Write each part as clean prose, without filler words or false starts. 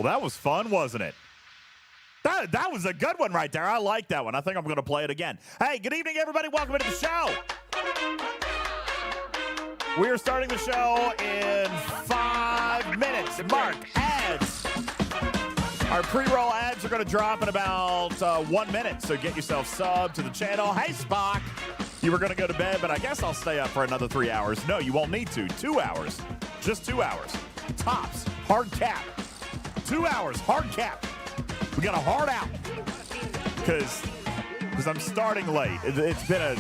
that was fun, wasn't it? That was a good one right there. I like that one. I think I'm going to play it again. Hey, good evening, everybody. Welcome into the show. We are starting the show in 5 minutes. Mark, ads. Our pre-roll ads are going to drop in about 1 minute, so get yourself subbed to the channel. Hey, Spock. You were going to go to bed, but I guess I'll stay up for another 3 hours. No, you won't need to. 2 hours. Just 2 hours. Tops. Hard cap. 2 hours. Hard cap. We got a hard out because I'm starting late. It's been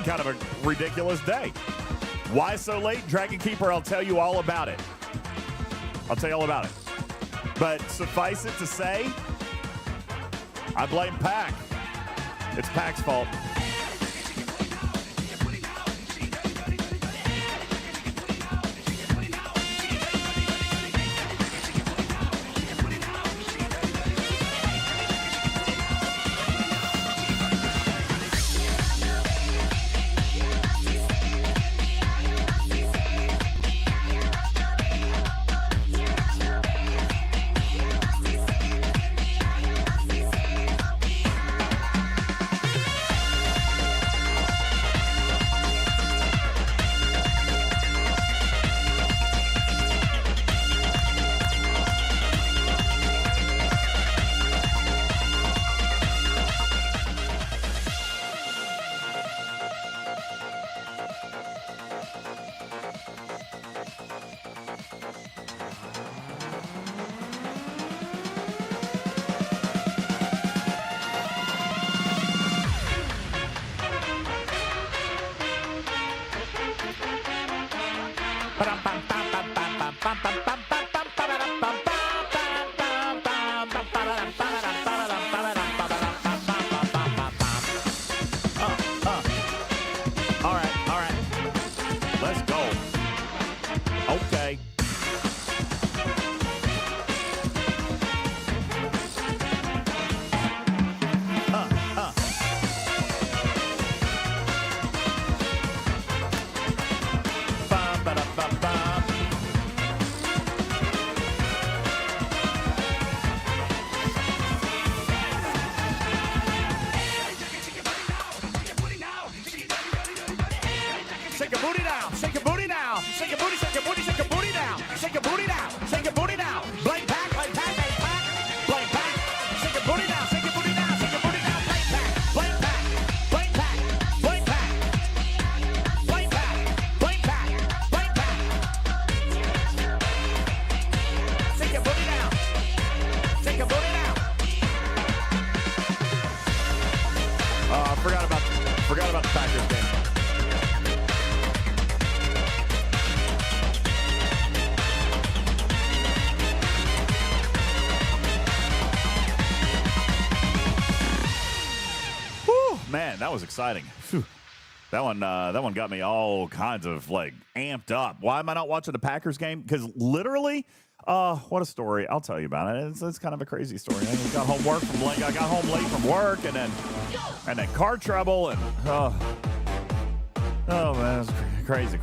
kind of a ridiculous day. Why so late? Dragon Keeper, I'll tell you all about it. I'll tell you all about it. But suffice it to say, I blame Pac. It's Pac's fault. Forgot about the Packers game. Whew, man, that was exciting. Whew. That one got me all kinds of like amped up. Why am I not watching the Packers game? Because literally, what a story! I'll tell you about it. It's kind of a crazy story. I got home late from work, and then car trouble, and oh man, it's crazy.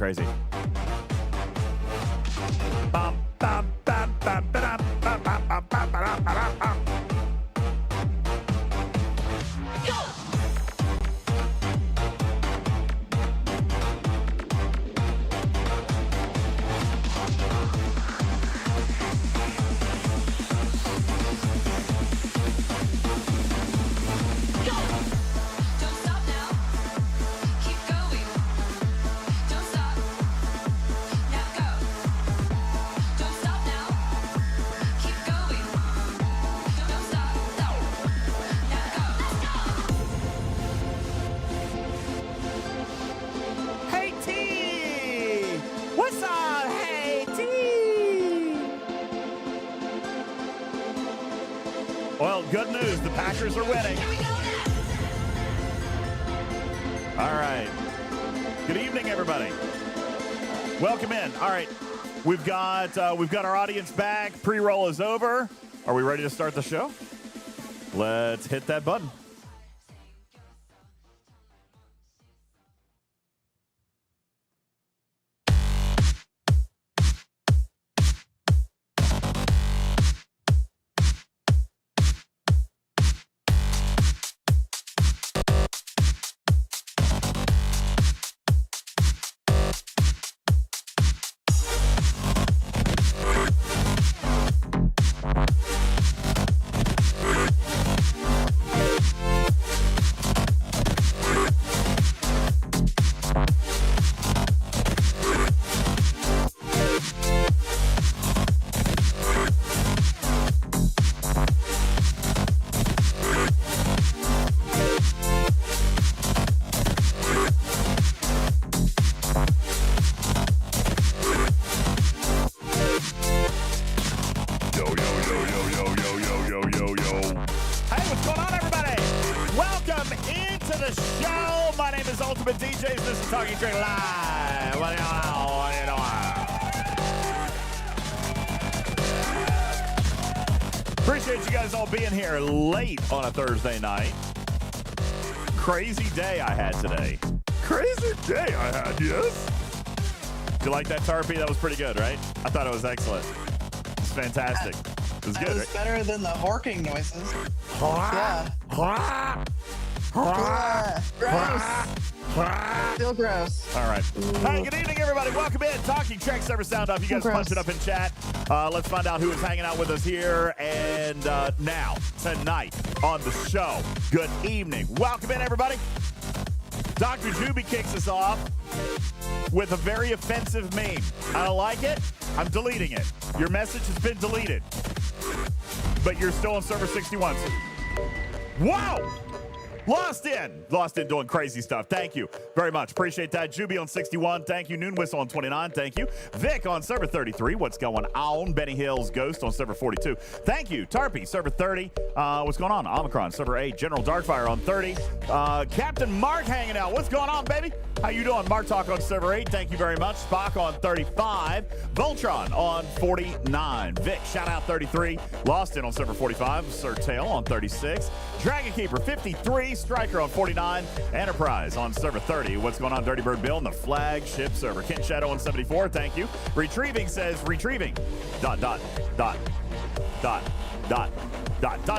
Well, good news. The Packers are winning. All right. Good evening, everybody. Welcome in. All right. We've got our audience back. Pre-roll is over. Are we ready to start the show? Let's hit that button. the show. My name is UltimatDJz. This is Talking Track Live. What do you know? Appreciate you guys all being here late on a Thursday night. Crazy day I had today. Crazy day I had, yes. Did you like that, Tarpy? That was pretty good, right? I thought it was excellent. It's fantastic. It was good, It was right? better than the horking noises. Yeah. Gross. Feel gross. All right. Hey, good evening, everybody. Welcome in. Talking Trek Server Sound Off. You guys punch it up in chat. Let's find out who is hanging out with us here and now, tonight on the show. Good evening. Welcome in, everybody. Dr. Juby kicks us off with a very offensive meme. I don't like it. I'm deleting it. Your message has been deleted. But you're still on server 61. Wow! Lost in doing crazy stuff. Thank you very much. Appreciate that. Juby on 61. Thank you. Noon Whistle on 29. Thank you. Vic on server 33. What's going on? Benny Hills Ghost on server 42. Thank you. Tarpy, server 30. What's going on? Omicron, server 8. General Darkfire on 30. Captain Mark hanging out. What's going on, baby? How you doing? Mark Talk on server 8. Thank you very much. Spock on 35. Voltron on 49. Vic, shout out 33. Lost in on server 45. Sir Tail on 36. Dragon Keeper 53. Striker on 49. Enterprise on server 30. What's going on, Dirty Bird Bill on the flagship server? Kent Shadow on 74. Thank you. Retrieving says retrieving. Don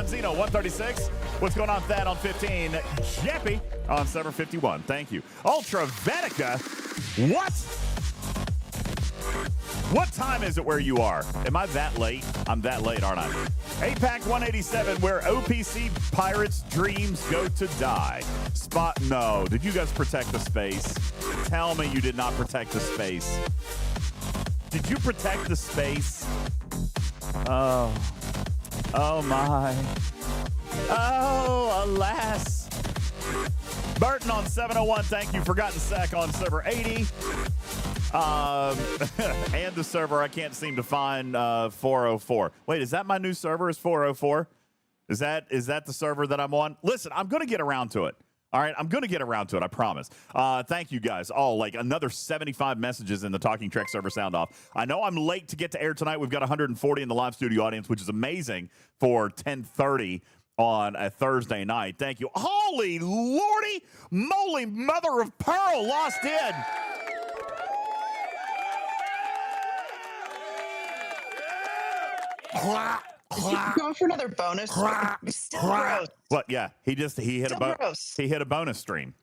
Zeno 136. What's going on, Thad on 15? Jeppy on server 51. Thank you. Ultra Vetica. What time is it where you are? Am I that late? I'm that late, aren't I? APAC 187, where OPC pirates' dreams go to die. Spot, no. Did you guys protect the space? Tell me you did not protect the space. Did you protect the space? Oh my. Oh, alas. Burton on 701, thank you. Forgotten Sack on server 80. And the server I can't seem to find 404. Wait, is that my new server? Is 404? Is that the server that I'm on? Listen, I'm going to get around to it. All right, I'm going to get around to it, I promise. Thank you guys all. Like another 75 messages in the Talking Trek server sound off. I know I'm late to get to air tonight. We've got 140 in the live studio audience, which is amazing for 10:30 on a Thursday night. Thank you. Holy lordy moly mother of pearl, lost in. Going for another bonus. Still gross. What? Yeah, he hit a bonus stream.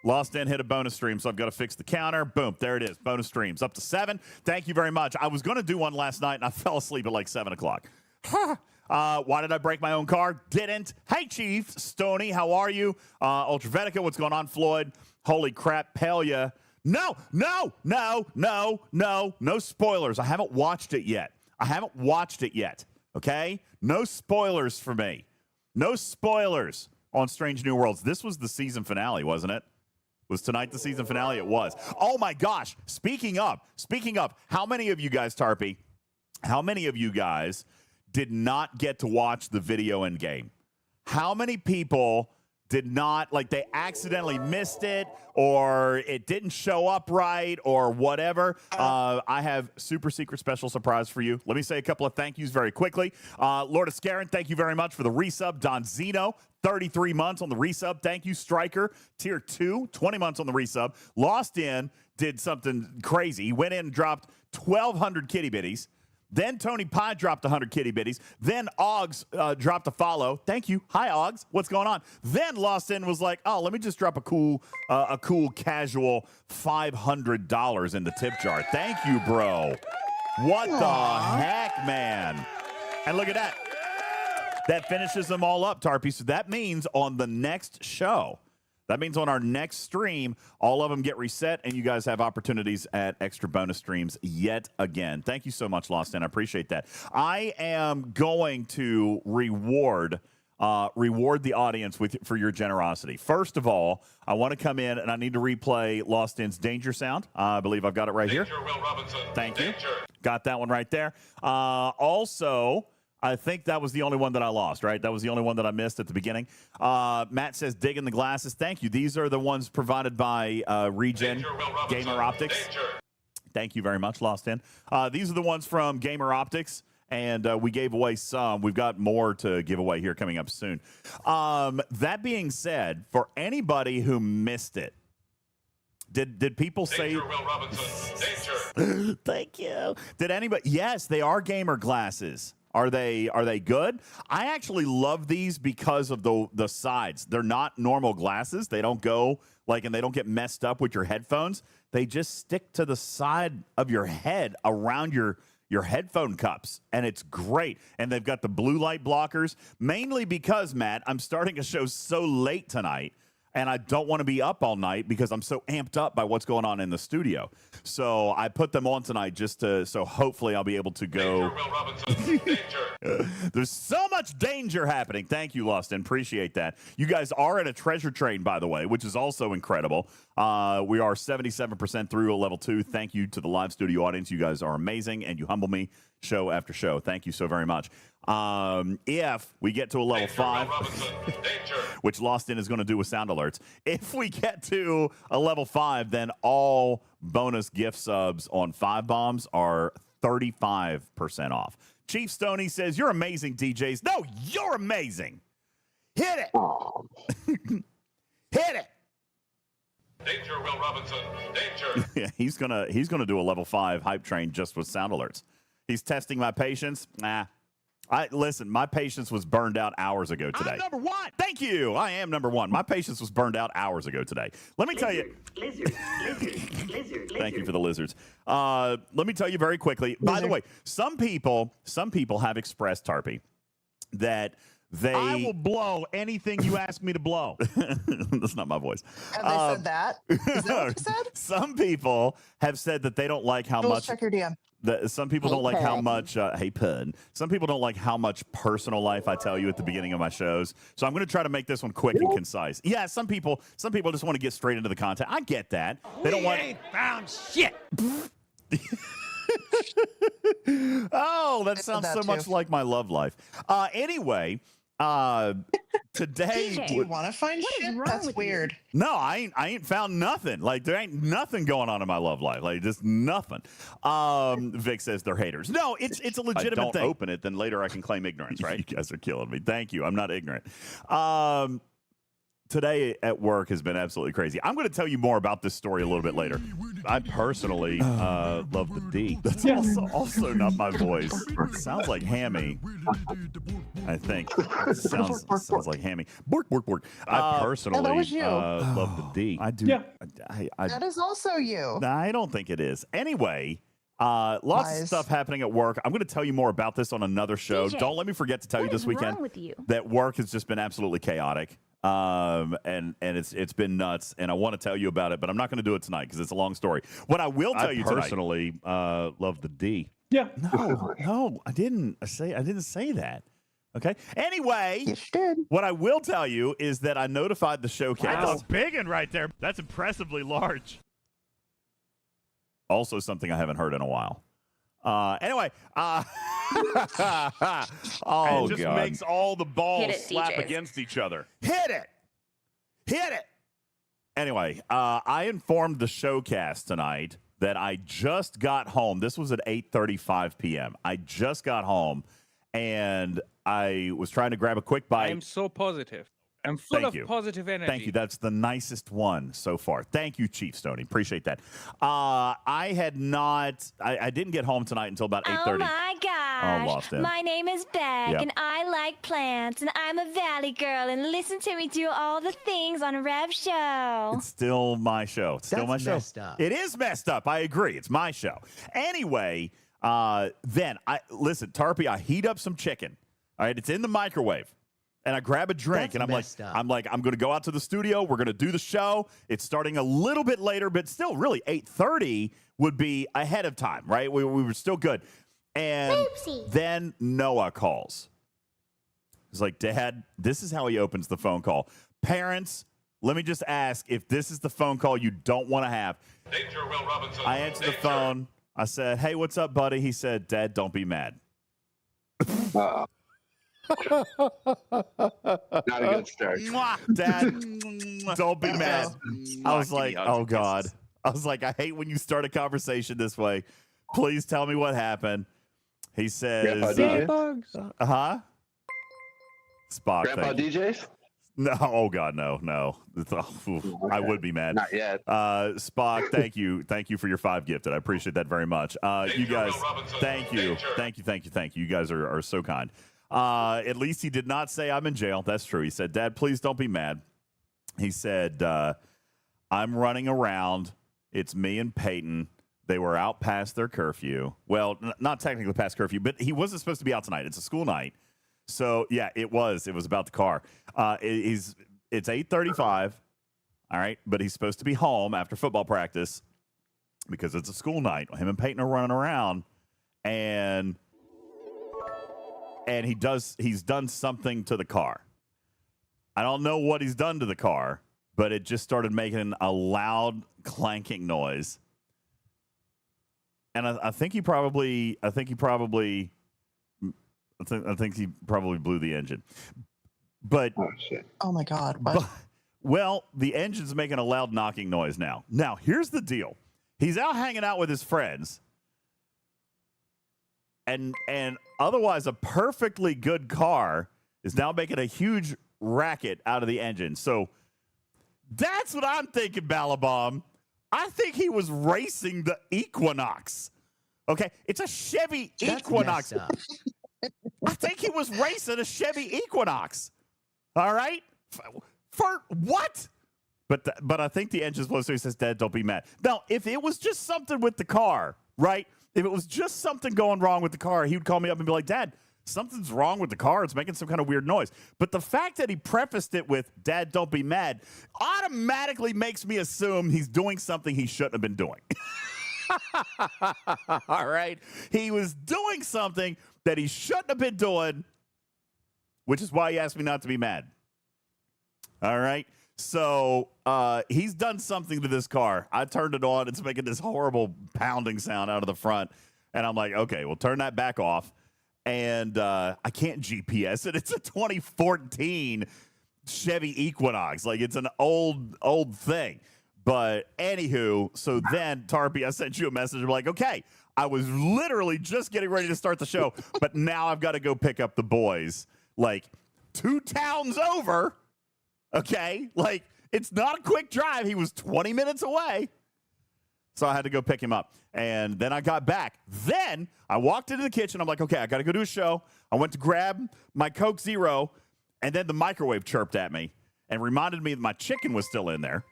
Lost in hit a bonus stream, so I've got to fix the counter. Boom, there it is. Bonus streams up to 7. Thank you very much. I was going to do one last night, and I fell asleep at like 7 o'clock. Why did I break my own car? Didn't. Hey, Chief Stoney, how are you? Ultravetica, what's going on, Floyd? Holy crap, Pelia. No spoilers. I haven't watched it yet. Okay? No spoilers for me. No spoilers on Strange New Worlds. This was the season finale, wasn't it? Was tonight the season finale? It was. Oh my gosh. Speaking of, how many of you guys, Tarpy, how many of you guys did not get to watch the video in game? How many people did not, like they accidentally missed it or it didn't show up right or whatever? I have super secret special surprise for you. Let me say a couple of thank yous very quickly. Lord of Scarin, thank you very much for the resub. Don Zeno, 33 months on the resub. Thank you, Striker. Tier 2, 20 months on the resub. Lost in did something crazy. He went in and dropped 1,200 kitty bitties. Then Tony Pye dropped 100 kitty bitties. Then Oggs dropped a follow. Thank you. Hi, Oggs. What's going on? Then Lost In was like, oh, let me just drop a cool casual $500 in the tip jar. Thank you, bro. What the heck, man? And look at that. That finishes them all up, Tarpy. So that means on the next show, that means on our next stream, all of them get reset, and you guys have opportunities at extra bonus streams yet again. Thank you so much, Lost In. I appreciate that. I am going to reward the audience for your generosity. First of all, I want to come in, and I need to replay Lost In's Danger sound. I believe I've got it right here. Will Robinson. Thank you. Danger. Got that one right there. Also, I think that was the only one that I lost, right? That was the only one that I missed at the beginning. Matt says, digging the glasses. Thank you. These are the ones provided by Regen Gamer Optics. Thank you very much, Lost In. These are the ones from Gamer Optics, and we gave away some. We've got more to give away here coming up soon. That being said, for anybody who missed it, did people say... Will Robinson. Danger. Thank you. Did anybody... Yes, they are gamer glasses. Are they good? I actually love these because of the sides. They're not normal glasses. They don't go and they don't get messed up with your headphones. They just stick to the side of your head around your headphone cups, and it's great. And they've got the blue light blockers, mainly because, Matt, I'm starting a show so late tonight, and I don't want to be up all night because I'm so amped up by what's going on in the studio. So I put them on tonight so hopefully I'll be able to go. Danger, Will Robinson. Danger. There's so much danger happening. Thank you, Lustin. Appreciate that. You guys are at a treasure train, by the way, which is also incredible. We are 77% through a level 2. Thank you to the live studio audience. You guys are amazing, and you humble me show after show. Thank you so very much. If we get to a level 5, which Lost In is going to do with sound alerts, if we get to a level 5, then all bonus gift subs on 5 bombs are 35% off. Chief Stoney says, you're amazing, DJs. No, you're amazing. Hit it. Hit it. Danger, Will Robinson. Danger. Yeah, he's gonna do a level 5 hype train just with sound alerts. He's testing my patience. Listen, my patience was burned out hours ago today. I'm number 1. Thank you. I am number 1. My patience was burned out hours ago today. Let me tell you. Lizard. Thank you for the lizards. Let me tell you very quickly. By the way, some people have expressed, Tarpy, that I will blow anything you ask me to blow. That's not my voice. Have they said that? Is that what you said? Some people have said that they don't like how much. Check your DM. Some people don't like how much. Hey, Pud. Some people don't like how much personal life I tell you at the beginning of my shows. So I'm going to try to make this one quick and concise. Yeah, some people just want to get straight into the content. I get that. They don't want. Ain't found shit. Oh, that sounds so much like my love life. Anyway, today. Do you want to find shit? That's weird. No, I ain't found nothing. Like, there ain't nothing going on in my love life. Like, just nothing. Vic says they're haters. No, it's a legitimate thing. Don't open it, then later I can claim ignorance, right? You guys are killing me. Thank you. I'm not ignorant. Today at work has been absolutely crazy. I'm going to tell you more about this story a little bit later. I personally love the D. That's also not my voice. It sounds like Hammy. I think it sounds like Hammy. Bork, bork, bork. I personally love the D. I do. Yeah. That is also you. I don't think it is. Anyway, lots of stuff happening at work. I'm going to tell you more about this on another show. DJ, don't let me forget to tell you this weekend that work has just been absolutely chaotic. And it's been nuts, and I want to tell you about it, but I'm not going to do it tonight because it's a long story. What I will tell you personally love the D. Yeah. No, I didn't say that. Okay. Anyway, You did. what I will tell you is that I notified the showcase. That's a big one right there. That's impressively large. Also, something I haven't heard in a while. Anyway, oh it just God. makes all the balls Hit it, slap DJs. against each other. Hit it. Anyway, I informed the showcast tonight that I just got home. This was at 8:35 p.m. I just got home, and I was trying to grab a quick bite. I am so positive. I'm full Thank of you. positive energy. Thank you. That's the nicest one so far. Thank you, Chief Stoney. Appreciate that. I didn't get home tonight until about 8:30. Oh my gosh. lost it. My name is Beck, Yep. and I like plants, and I'm a valley girl, and listen to me do all the things on a Rev show. It's still my show. It's still That's my show. messed up. It is messed up. I agree. It's my show. Anyway, then listen, Tarpy, I heat up some chicken. All right, it's in the microwave. And I grab a drink, That's and I'm messed up. I'm going to go out to the studio. We're going to do the show. It's starting a little bit later, but still, really, 8:30 would be ahead of time, right? We were still good. And then Noah calls. He's like, Dad, this is how he opens the phone call. Parents, let me just ask if this is the phone call you don't want to have. Danger, Will Robinson. I answered the Danger. phone. I said, hey, what's up, buddy? He said, Dad, don't be mad. Uh, not a good start. Mwah, Dad, don't be mad. I was like, oh God. I was like, I hate when you start a conversation this way. Please tell me what happened. He Grandpa says, DJ? huh? Spock. Grandpa thank you. DJs? No, oh God, no. I would be mad. Not yet. Spock, thank you for your 5 gifted. I appreciate that very much. You guys, thank you. You guys are so kind. At least he did not say I'm in jail. That's true. He said, Dad, please don't be mad. He said, I'm running around. It's me and Peyton. They were out past their curfew. Well, not technically past curfew, but he wasn't supposed to be out tonight. It's a school night. So, yeah, it was about the car. It's 8:35, all right, but he's supposed to be home after football practice because it's a school night. Him and Peyton are running around, and he's done something to the car. I don't know what he's done to the car, but it just started making a loud clanking noise. And I think he probably blew the engine. But Oh, shit. Oh my God. What? well, the engine's making a loud knocking noise now. Now, here's the deal. He's out hanging out with his friends. And otherwise a perfectly good car is now making a huge racket out of the engine. So that's what I'm thinking, Ballabomb. I think he was racing the Equinox. Okay, it's a Chevy Equinox. I think he was racing a Chevy Equinox. All right, for what? But I think the engine's blown. So he says, "Dad, don't be mad." Now, if it was just something with the car, right? If it was just something going wrong with the car, he would call me up and be like, "Dad, something's wrong with the car. It's making some kind of weird noise." But the fact that he prefaced it with, "Dad, don't be mad," automatically makes me assume he's doing something he shouldn't have been doing. All right. He was doing something that he shouldn't have been doing, which is why he asked me not to be mad. All right. So he's done something to this car. I turned it on. It's making this horrible pounding sound out of the front. And I'm like, okay, well, turn that back off. And I can't GPS it. It's a 2014 Chevy Equinox. Like, it's an old thing. But anywho, so then, Tarpy, I sent you a message. I'm like, okay, I was literally just getting ready to start the show, but now I've got to go pick up the boys, like 2 towns over. Okay, like, it's not a quick drive. He was 20 minutes away. So I had to go pick him up. And then I got back. Then I walked into the kitchen. I'm like, okay, I got to go do a show. I went to grab my Coke Zero, and then the microwave chirped at me and reminded me that my chicken was still in there.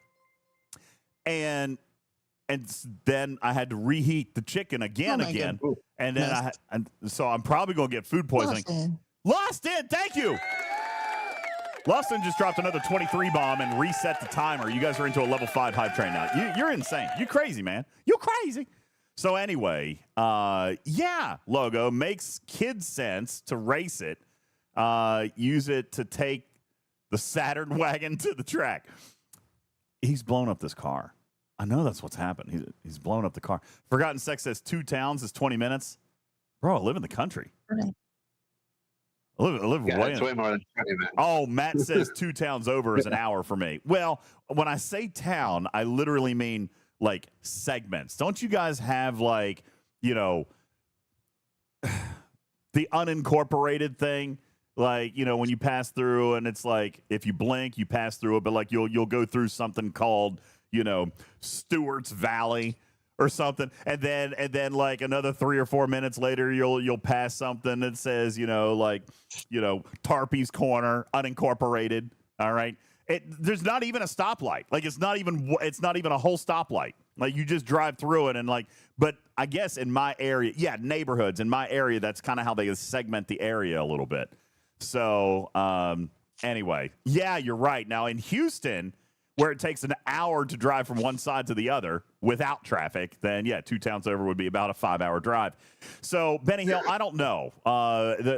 And then I had to reheat the chicken again. And then so I'm probably going to get food poisoning. Lost in, thank you. Lawson just dropped another 23 bomb and reset the timer. You guys are into a level 5 hype train now. You're insane. You crazy, man. You crazy. So anyway, yeah, Logo makes kid sense to race it. Use it to take the Saturn wagon to the track. He's blown up this car. I know that's what's happened. He's blown up the car. Forgotten Sex says 2 towns is 20 minutes. Bro, I live in the country. I live Yeah, way it's way more than 20 minutes. Oh, Matt says 2 towns over is an hour for me. Well, when I say town, I literally mean like segments. Don't you guys have like, you know, the unincorporated thing? Like, you know, when you pass through and it's like, if you blink, you pass through it, but like you'll go through something called, you know, Stewart's Valley or something, and then like another 3 or 4 minutes later, you'll pass something that says, you know, like, you know, Tarpy's Corner, unincorporated. All right, there's not even a stoplight. Like, it's not even a whole stoplight. Like, you just drive through it and like. But I guess in my area, yeah, neighborhoods in my area, that's kind of how they segment the area a little bit. So anyway, yeah, you're right. Now in Houston, where it takes an hour to drive from one side to the other without traffic, then yeah, 2 towns over would be about a 5-hour drive. So Benny Hill, I don't know.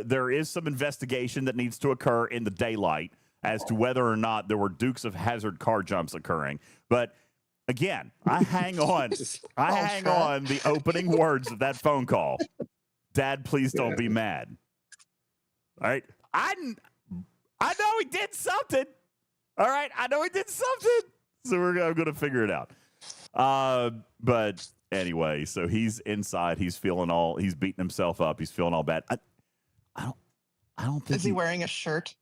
There is some investigation that needs to occur in the daylight as to whether or not there were Dukes of Hazzard car jumps occurring. But again, I hang on the opening words of that phone call. Dad, please don't be mad. All right. I know he did something. All right. I know he did something. So I'm going to figure it out. But anyway, so he's inside. He's beating himself up. He's feeling all bad. I don't think Is he wearing a shirt?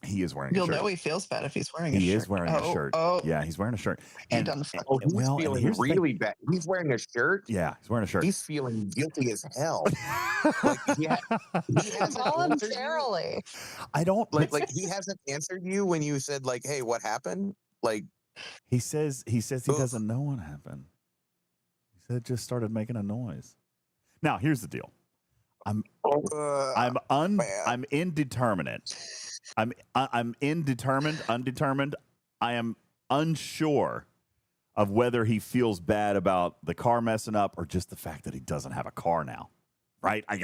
He is wearing a You'll shirt. know he feels bad if he's wearing a shirt. He is wearing a shirt. Oh, Yeah, he's wearing a shirt. And done the fuck. Oh, he's and feeling here's the thing. really bad. He's wearing a shirt. Yeah, he's wearing a shirt. He's feeling guilty as hell. Like he hasn't answered you. Voluntarily. I don't Like he hasn't answered you when you said like, "Hey, what happened?" Like he says he doesn't know what happened. He said it just started making a noise. Now, here's the deal. I'm indeterminate. I'm undetermined. I am unsure of whether he feels bad about the car messing up or just the fact that he doesn't have a car now. Right? Or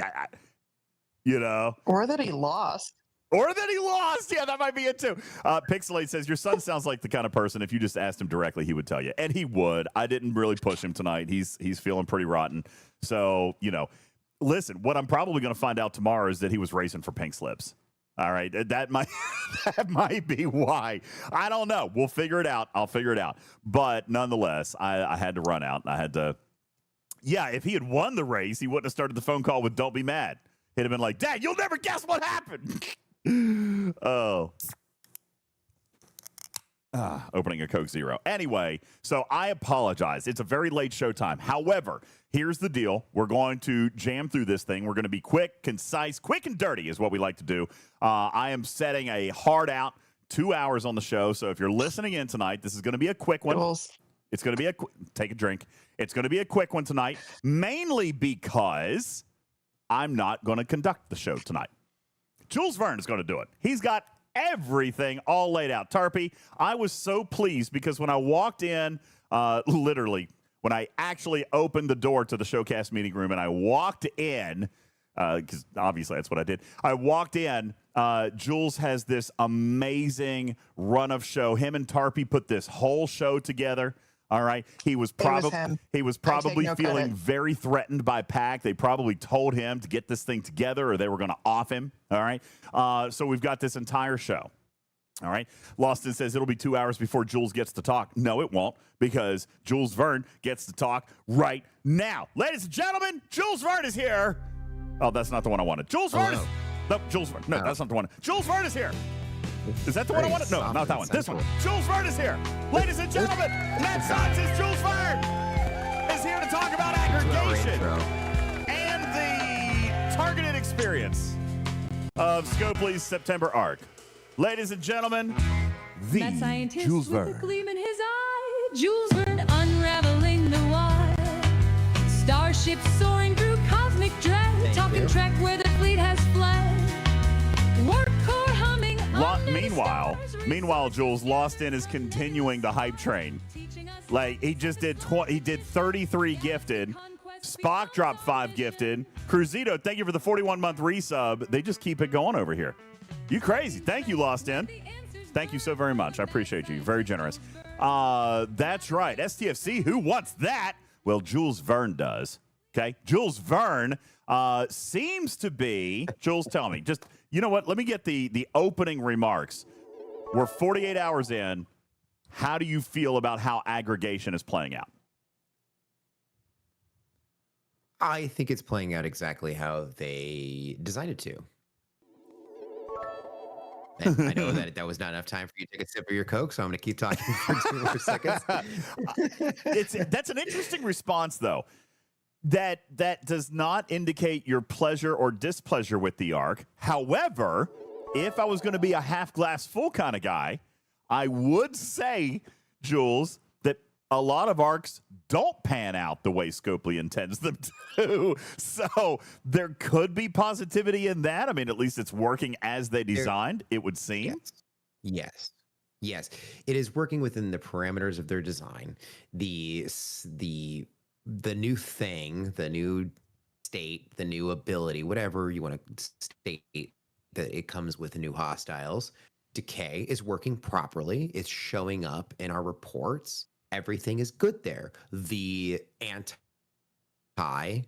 that he lost. Yeah, that might be it too. Pixelate says, your son sounds like the kind of person, if you just asked him directly, he would tell you. And he would. I didn't really push him tonight. He's feeling pretty rotten. So, listen, what I'm probably going to find out tomorrow is that he was racing for pink slips. All right. That might be why. I don't know. We'll figure it out. I'll figure it out. But nonetheless, I had to run out. If he had won the race, he wouldn't have started the phone call with "Don't be mad." He'd have been like, "Dad, you'll never guess what happened." Oh. Opening a Coke Zero. Anyway, so I apologize. It's a very late show time. However, here's the deal. We're going to jam through this thing. We're going to be quick, concise, quick and dirty is what we like to do. I am setting a hard out 2 hours on the show. So if you're listening in tonight, this is going to be a quick one. It's going to be take a drink. It's going to be a quick one tonight, mainly because I'm not going to conduct the show tonight. Jules Verne is going to do it. He's got everything all laid out. Tarpy, I was so pleased because when I walked in, literally, when I actually opened the door to the Showcast meeting room and I walked in, because obviously that's what I did. I walked in. Jules has this amazing run of show. Him and Tarpy put this whole show together. All right. He was probably feeling very threatened by PAC. They probably told him to get this thing together or they were going to off him. All right. So we've got this entire show. All right. Lawson says it'll be 2 hours before Jules gets to talk. No, it won't, because Jules Verne gets to talk right now. Ladies and gentlemen, Jules Verne is here. Oh, that's not the one I wanted. Jules Verne is... No, Jules Verne. No, that's not the one. Jules Verne is here. Is that the one I wanted? No, not that one. This one. Jules Verne is here. Ladies and gentlemen, Matt Science's Jules Verne is here to talk about aggregation and the targeted experience of Scopely's September arc. Ladies and gentlemen, the Mad scientist Jules with Verne. a gleam in his eye. Jules Verne unraveling the wire. Starships soaring through cosmic dread. Talking track where the fleet has fled. Work core humming. Meanwhile, Jules, Lost In is continuing the hype train. Like, he just did 33 gifted. Spock dropped 5 gifted. Cruzito, thank you for the 41-month resub. They just keep it going over here. You crazy. Thank you, Lost In. Thank you so very much. I appreciate you. Very generous. That's right. STFC, who wants that? Well, Jules Verne does. Okay? Jules Verne seems to be... Jules, tell me. Just, you know what? Let me get the opening remarks. We're 48 hours in. How do you feel about how aggregation is playing out? I think it's playing out exactly how they designed it to. And I know that was not enough time for you to take a sip of your Coke, so I'm going to keep talking for 2 more seconds. That's an interesting response, though. That does not indicate your pleasure or displeasure with the arc. However, if I was going to be a half glass full kind of guy, I would say, Jules, that a lot of arcs don't pan out the way Scopely intends them to. So there could be positivity in that. I mean, at least it's working as they designed, it would seem. Yes. It is working within the parameters of their design. The new thing, the new state, the new ability, whatever you want to state, that it comes with new hostiles. Decay is working properly. It's showing up in our reports. Everything is good there. The anti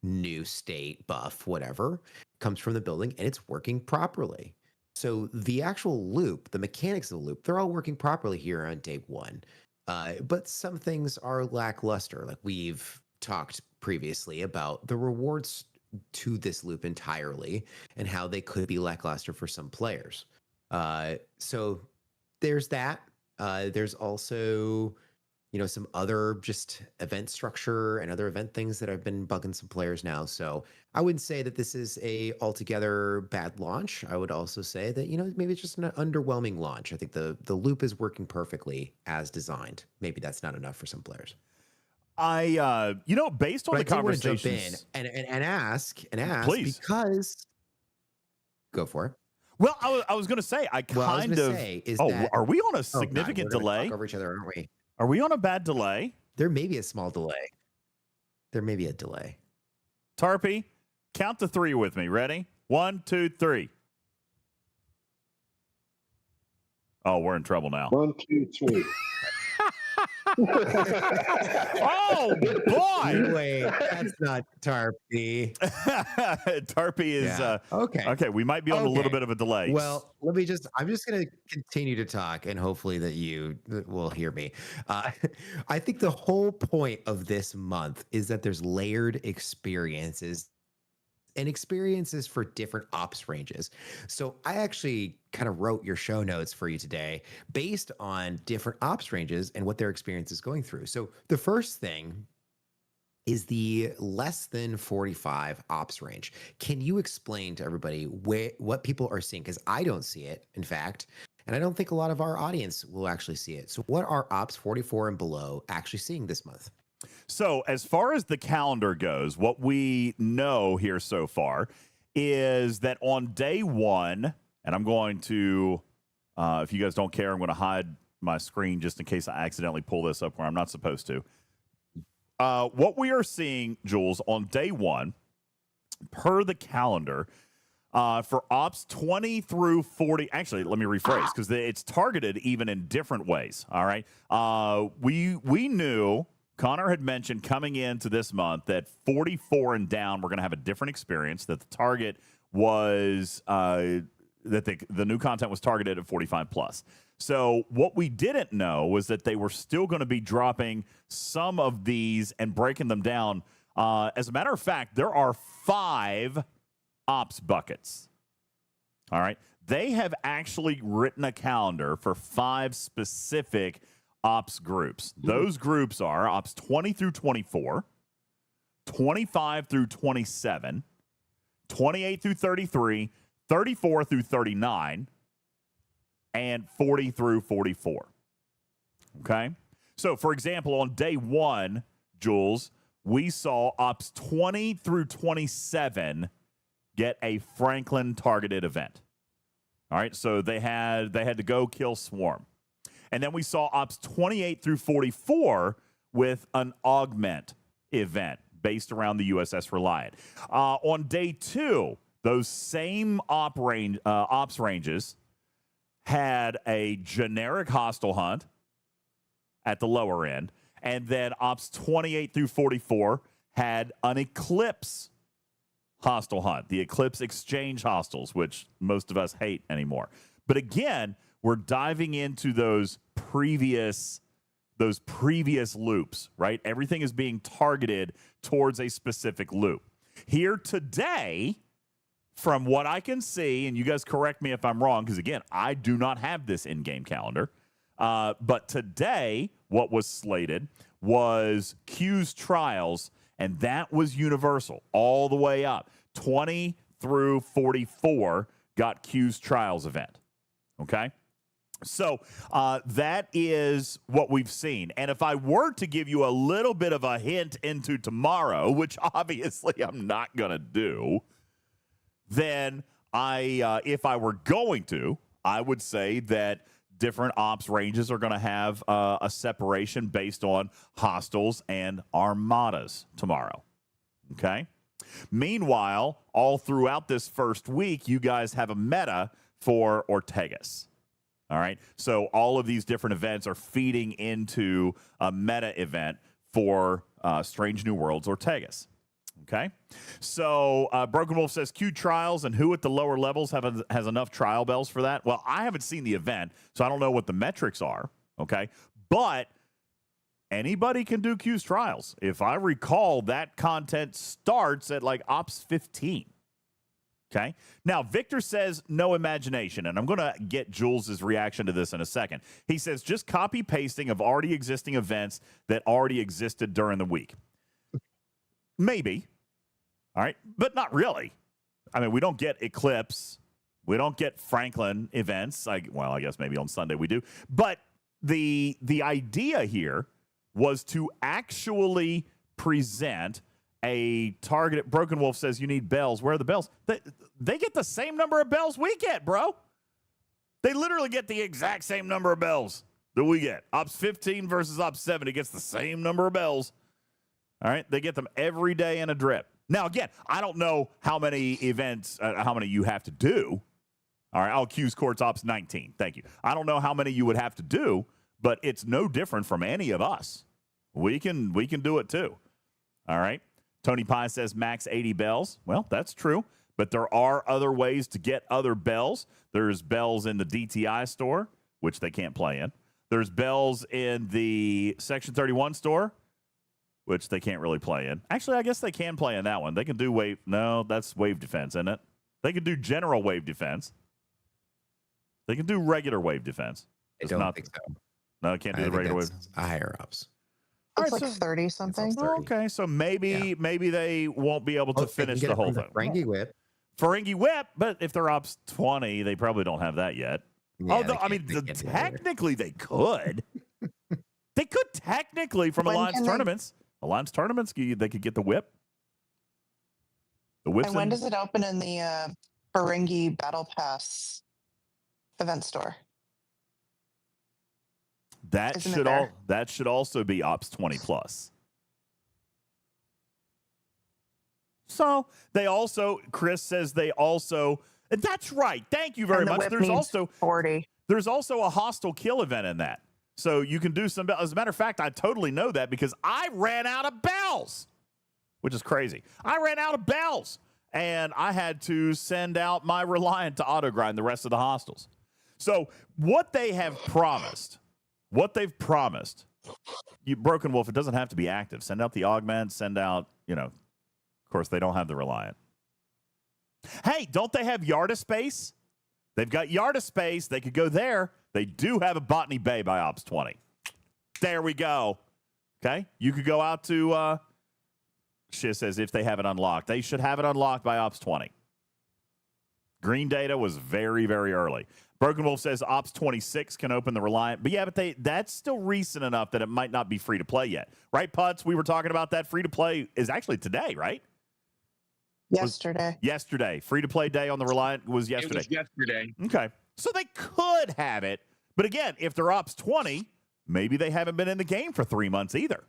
new state buff, whatever, comes from the building and it's working properly. So the actual loop, the mechanics of the loop, they're all working properly here on day one. But some things are lackluster. Like we've talked previously about the rewards to this loop entirely and how they could be lackluster for some players. So there's that. There's also, some other just event structure and other event things that have been bugging some players now. So I wouldn't say that this is a altogether bad launch. I would also say that, maybe it's just an underwhelming launch. I think the loop is working perfectly as designed. Maybe that's not enough for some players. Based on the conversations, jump in and ask, please, because go for it. Well, I was going to say, are we on a significant delay? Talk over each other, aren't we? Are we on a bad delay? There may be a small delay. There may be a delay. Tarpy, count to 3 with me. Ready? 1, 2, 3. Oh, we're in trouble now. 1, 2, 3. Oh, boy. Wait, that's not Tarpy. Tarpy is okay. Okay, we might be on a little bit of a delay. Well, I'm just going to continue to talk and hopefully that you will hear me. I think the whole point of this month is that there's layered experiences and experiences for different ops ranges. So I actually kind of wrote your show notes for you today based on different ops ranges and what their experience is going through. So the first thing is the less than 45 ops range. Can you explain to everybody what people are seeing? Because I don't see it, in fact, and I don't think a lot of our audience will actually see it. So what are ops 44 and below actually seeing this month? So as far as the calendar goes, what we know here so far is that on day one, and I'm going to, if you guys don't care, I'm going to hide my screen just in case I accidentally pull this up where I'm not supposed to. What we are seeing, Jules, on day one, per the calendar, for ops 20 through 40, actually, let me rephrase, because it's targeted even in different ways, all right? We knew... Connor had mentioned coming into this month that 44 and down were going to have a different experience, that the target was that the new content was targeted at 45 plus. So what we didn't know was that they were still going to be dropping some of these and breaking them down. As a matter of fact, there are 5 ops buckets. All right. They have actually written a calendar for 5 specific ops groups. Those groups are ops 20 through 24, 25 through 27, 28 through 33, 34 through 39, and 40 through 44. Okay? So, for example, on day one, Jules, we saw ops 20 through 27 get a Franklin targeted event. All right? So they had to go kill Swarm. And then we saw ops 28 through 44 with an augment event based around the USS Reliant. On day 2, those same ops ranges had a generic hostile hunt at the lower end. And then ops 28 through 44 had an eclipse hostile hunt, the Eclipse Exchange hostiles, which most of us hate anymore. But again, we're diving into those previous loops, right? Everything is being targeted towards a specific loop. Here today, from what I can see, and you guys correct me if I'm wrong, because again, I do not have this in-game calendar, but today, what was slated was Q's Trials, and that was universal all the way up. 20 through 44 got Q's Trials event, okay? So that is what we've seen. And if I were to give you a little bit of a hint into tomorrow, which obviously I'm not going to do, then if I were going to, I would say that different ops ranges are going to have a separation based on hostiles and armadas tomorrow. Okay? Meanwhile, all throughout this first week, you guys have a meta for Ortegas. All right. So all of these different events are feeding into a meta event for Strange New Worlds Ortegas. Okay. So Broken Wolf says queue trials and who at the lower levels has enough trial bells for that? Well, I haven't seen the event, so I don't know what the metrics are. Okay. But anybody can do queues trials. If I recall, that content starts at like Ops 15. Okay. Now, Victor says no imagination, and I'm going to get Jules's reaction to this in a second. He says just copy pasting of already existing events that already existed during the week. Maybe. All right. But not really. I mean, we don't get Eclipse. We don't get Franklin events. I guess maybe on Sunday we do. But the idea here was to actually present a targeted. Broken Wolf says you need bells. Where are the bells? They get the same number of bells we get, bro. They literally get the exact same number of bells that we get. Ops 15 versus Ops 7. It gets the same number of bells. All right. They get them every day in a drip. Now, again, I don't know how many events, how many you have to do. All right. I'll accuse Courts Ops 19. Thank you. I don't know how many you would have to do, but it's no different from any of us. We can do it too. All right. Tony Pye says max 80 bells. Well, that's true, but there are other ways to get other bells. There's bells in the DTI store, which they can't play in. There's bells in the Section 31 store, which they can't really play in. Actually, I guess they can play in that one. They can do wave. No, that's wave defense, isn't it? They can do general wave defense. They can do regular wave defense. I don't think so. No, it can't do the regular wave. Higher ups. It's All right, like 30 something. 30. Okay, so maybe they won't be able to finish the whole thing. Ferengi Whip. Ferengi Whip, but if they're Ops 20, they probably don't have that yet. Yeah, Although, I mean, technically they could. They could technically from When Alliance can they- tournaments. Alliance tournaments, they could get the whip. The whips. And when does it open in the Ferengi Battle Pass event store? That Isn't it should there? that should also be Ops 20 plus. So they also, Chris says they also. That's right. Thank you very And the much. whip There's needs also 40. There's also a hostile kill event in that. So you can do some. As a matter of fact, I totally know that because I ran out of bells, which is crazy. I ran out of bells, and I had to send out my Reliant to auto-grind the rest of the hostiles. So what they have promised, you Broken Wolf, it doesn't have to be active. Send out the augment, send out, of course, they don't have the Reliant. Hey, don't they have Yarda Space? They've got Yarda Space. They could go there. They do have a Botany Bay by Ops 20. There we go. Okay. You could go out to, Shiz says if they have it unlocked. They should have it unlocked by Ops 20. Green data was very, very early. Broken Wolf says Ops 26 can open the Reliant. But yeah, but that's still recent enough that it might not be free to play yet. Right, Putz? We were talking about that. Free to play is actually today, right? Yesterday. Free to play day on the Reliant was yesterday. It was yesterday. Okay. So they could have it. But again, if they're Ops 20, maybe they haven't been in the game for 3 months either.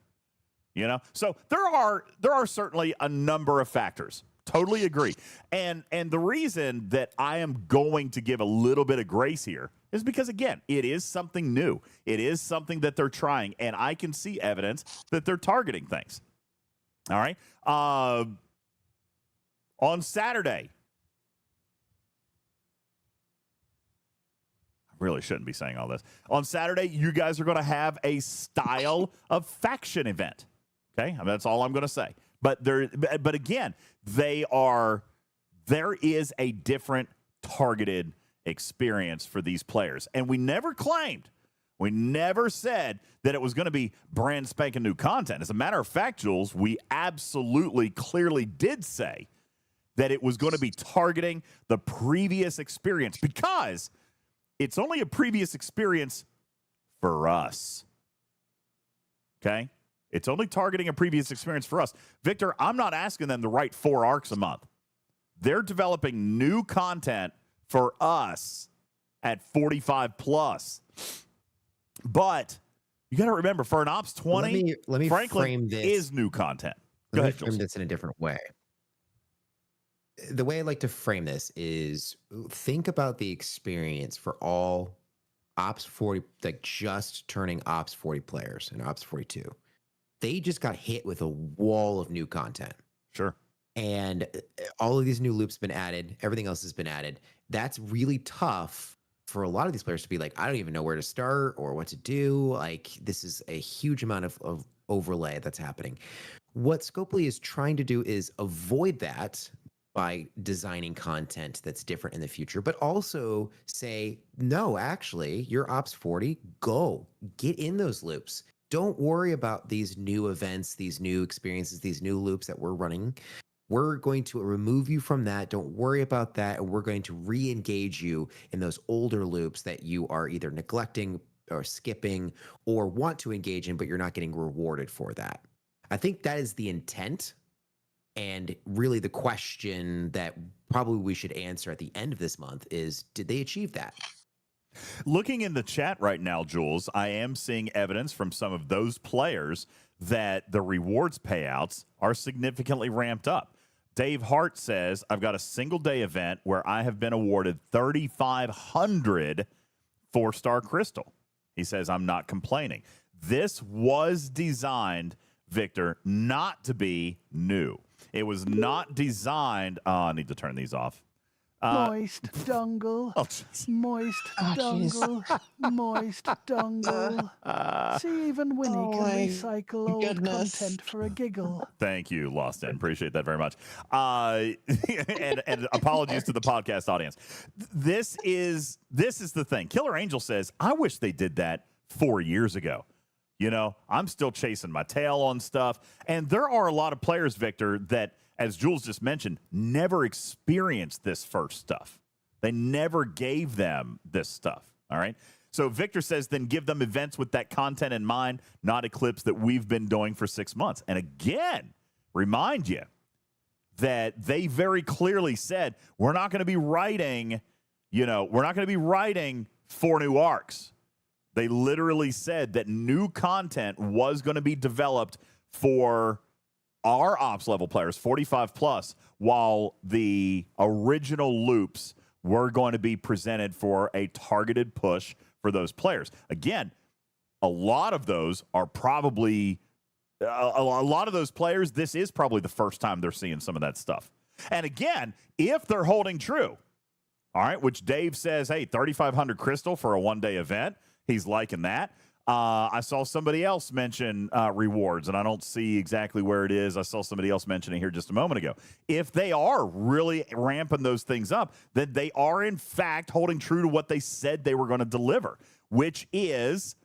So there are certainly a number of factors. Totally agree. And the reason that I am going to give a little bit of grace here is because, again, it is something new. It is something that they're trying, and I can see evidence that they're targeting things. All right. On Saturday, I really shouldn't be saying all this. On Saturday, you guys are going to have a style of faction event. Okay, that's all I'm going to say. But again, there is a different targeted experience for these players, and we never said that it was going to be brand spanking new content. As a matter of fact, Jules, we absolutely clearly did say that it was going to be targeting the previous experience because it's only a previous experience for us. Okay? It's only targeting a previous experience for us. Victor, I'm not asking them to write 4 arcs a month. They're developing new content for us at 45 plus. But you got to remember, for an Ops 20, let me Franklin frame this. is new content. Go Let me ahead, frame Jules. this in a different way. The way I like to frame this is think about the experience for all Ops 40, like just turning Ops 40 players and Ops 42. They just got hit with a wall of new content. Sure. and all of these new loops been added, everything else has been added. That's really tough for a lot of these players to be like, I don't even know where to start or what to do. Like, this is a huge amount of overlay that's happening. What Scopely is trying to do is avoid that by designing content that's different in the future, but also say, no, actually, you're Ops 40, go get in those loops. Don't worry about these new events, these new experiences, these new loops that we're running. We're going to remove you from that. Don't worry about that. And we're going to re-engage you in those older loops that you are either neglecting or skipping or want to engage in, but you're not getting rewarded for that. I think that is the intent. And really the question that probably we should answer at the end of this month is, did they achieve that? Looking in the chat right now, Jules, I am seeing evidence from some of those players that the rewards payouts are significantly ramped up. Dave Hart says, I've got a single-day event where I have been awarded 3,500 4-star crystal. He says, I'm not complaining. This was designed, Victor, not to be new. It was not designed. Oh, I need to turn these off. Moist dongle. Moist dongle. Moist dongle. See, even Winnie can recycle old content for a giggle. Thank you, Lost End. Appreciate that very much. And apologies to the podcast audience. This is the thing. Killer Angel says, I wish they did that 4 years ago. You know, I'm still chasing my tail on stuff. And there are a lot of players, Victor, that, as Jules just mentioned, never experienced this first stuff. They never gave them this stuff. All right. So Victor says, then give them events with that content in mind, not eclipse that we've been doing for 6 months. And again, remind you that they very clearly said, we're not going to be writing, we're not going to be writing 4 new arcs. They literally said that new content was going to be developed for our ops level players, 45 plus, while the original loops were going to be presented for a targeted push for those players. Again, a lot of those are probably, a lot of those players, this is probably the first time they're seeing some of that stuff. And again, if they're holding true, all right, which Dave says, hey, 3,500 crystal for a one-day event, he's liking that. I saw somebody else mention rewards, and I don't see exactly where it is. I saw somebody else mention it here just a moment ago. If they are really ramping those things up, then they are, in fact, holding true to what they said they were going to deliver, which is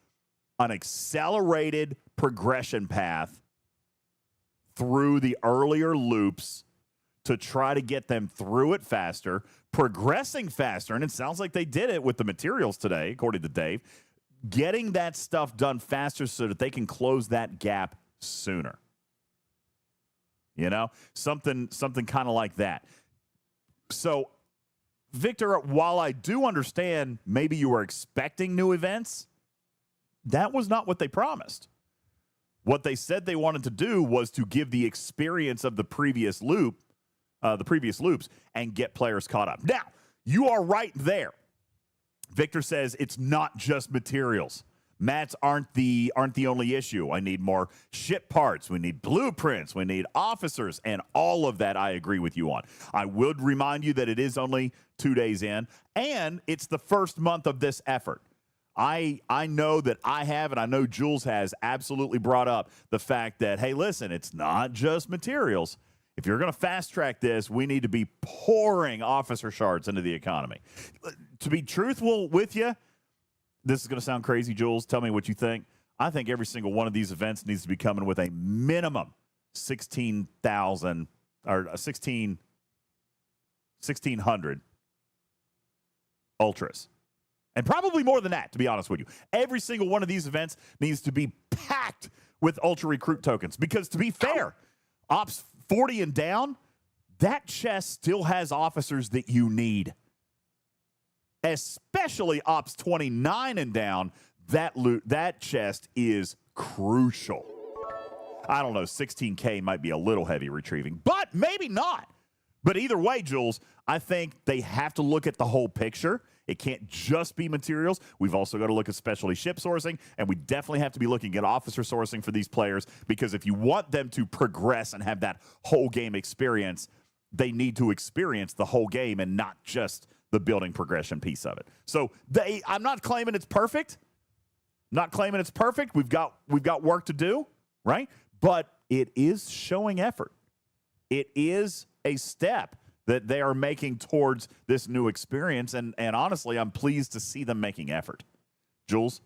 an accelerated progression path through the earlier loops to try to get them through it faster, progressing faster, and it sounds like they did it with the materials today, according to Dave, getting that stuff done faster so that they can close that gap sooner. Something kind of like that. So, Victor, while I do understand maybe you were expecting new events, that was not what they promised. What they said they wanted to do was to give the experience of the previous loops, and get players caught up. Now, you are right there. Victor says it's not just materials. Mats aren't the only issue. I need more ship parts. We need blueprints. We need officers, and all of that I agree with you on. I would remind you that it is only 2 days in, and it's the first month of this effort. I know that I have, and I know Jules has absolutely brought up the fact that, hey, listen, it's not just materials. If you're going to fast track this, we need to be pouring officer shards into the economy. To be truthful with you, this is going to sound crazy, Jules. Tell me what you think. I think every single one of these events needs to be coming with a minimum 16,000 or 1,600 ultras. And probably more than that, to be honest with you. Every single one of these events needs to be packed with ultra recruit tokens. Because to be fair, Ops 40 and down, that chest still has officers that you need. Especially Ops 29 and down, that chest is crucial. I don't know, 16K might be a little heavy retrieving, but maybe not. But either way, Jules, I think they have to look at the whole picture. It can't just be materials. We've also got to look at specialty ship sourcing, and we definitely have to be looking at officer sourcing for these players, because if you want them to progress and have that whole game experience, they need to experience the whole game and not just the building progression piece of it. So I'm not claiming it's perfect. Not claiming it's perfect. We've got work to do, right? But it is showing effort. It is a step that they are making towards this new experience. And honestly, I'm pleased to see them making effort. Jules?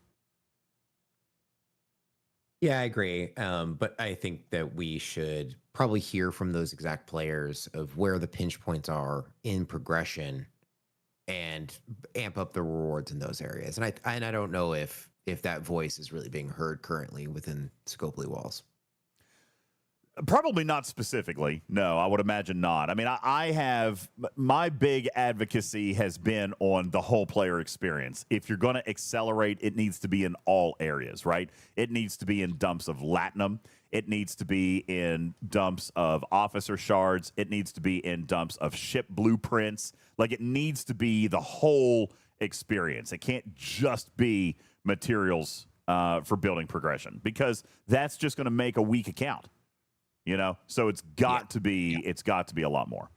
Yeah, I agree. But I think that we should probably hear from those exact players of where the pinch points are in progression and amp up the rewards in those areas. And I don't know if that voice is really being heard currently within Scopely walls. Probably not specifically. No, I would imagine not. I mean, I have my big advocacy has been on the whole player experience. If you're going to accelerate, it needs to be in all areas, right? It needs to be in dumps of Latinum. It needs to be in dumps of officer shards. It needs to be in dumps of ship blueprints. Like, it needs to be the whole experience. It can't just be materials for building progression, because that's just going to make a weak account. You know, so it's got to be a lot more.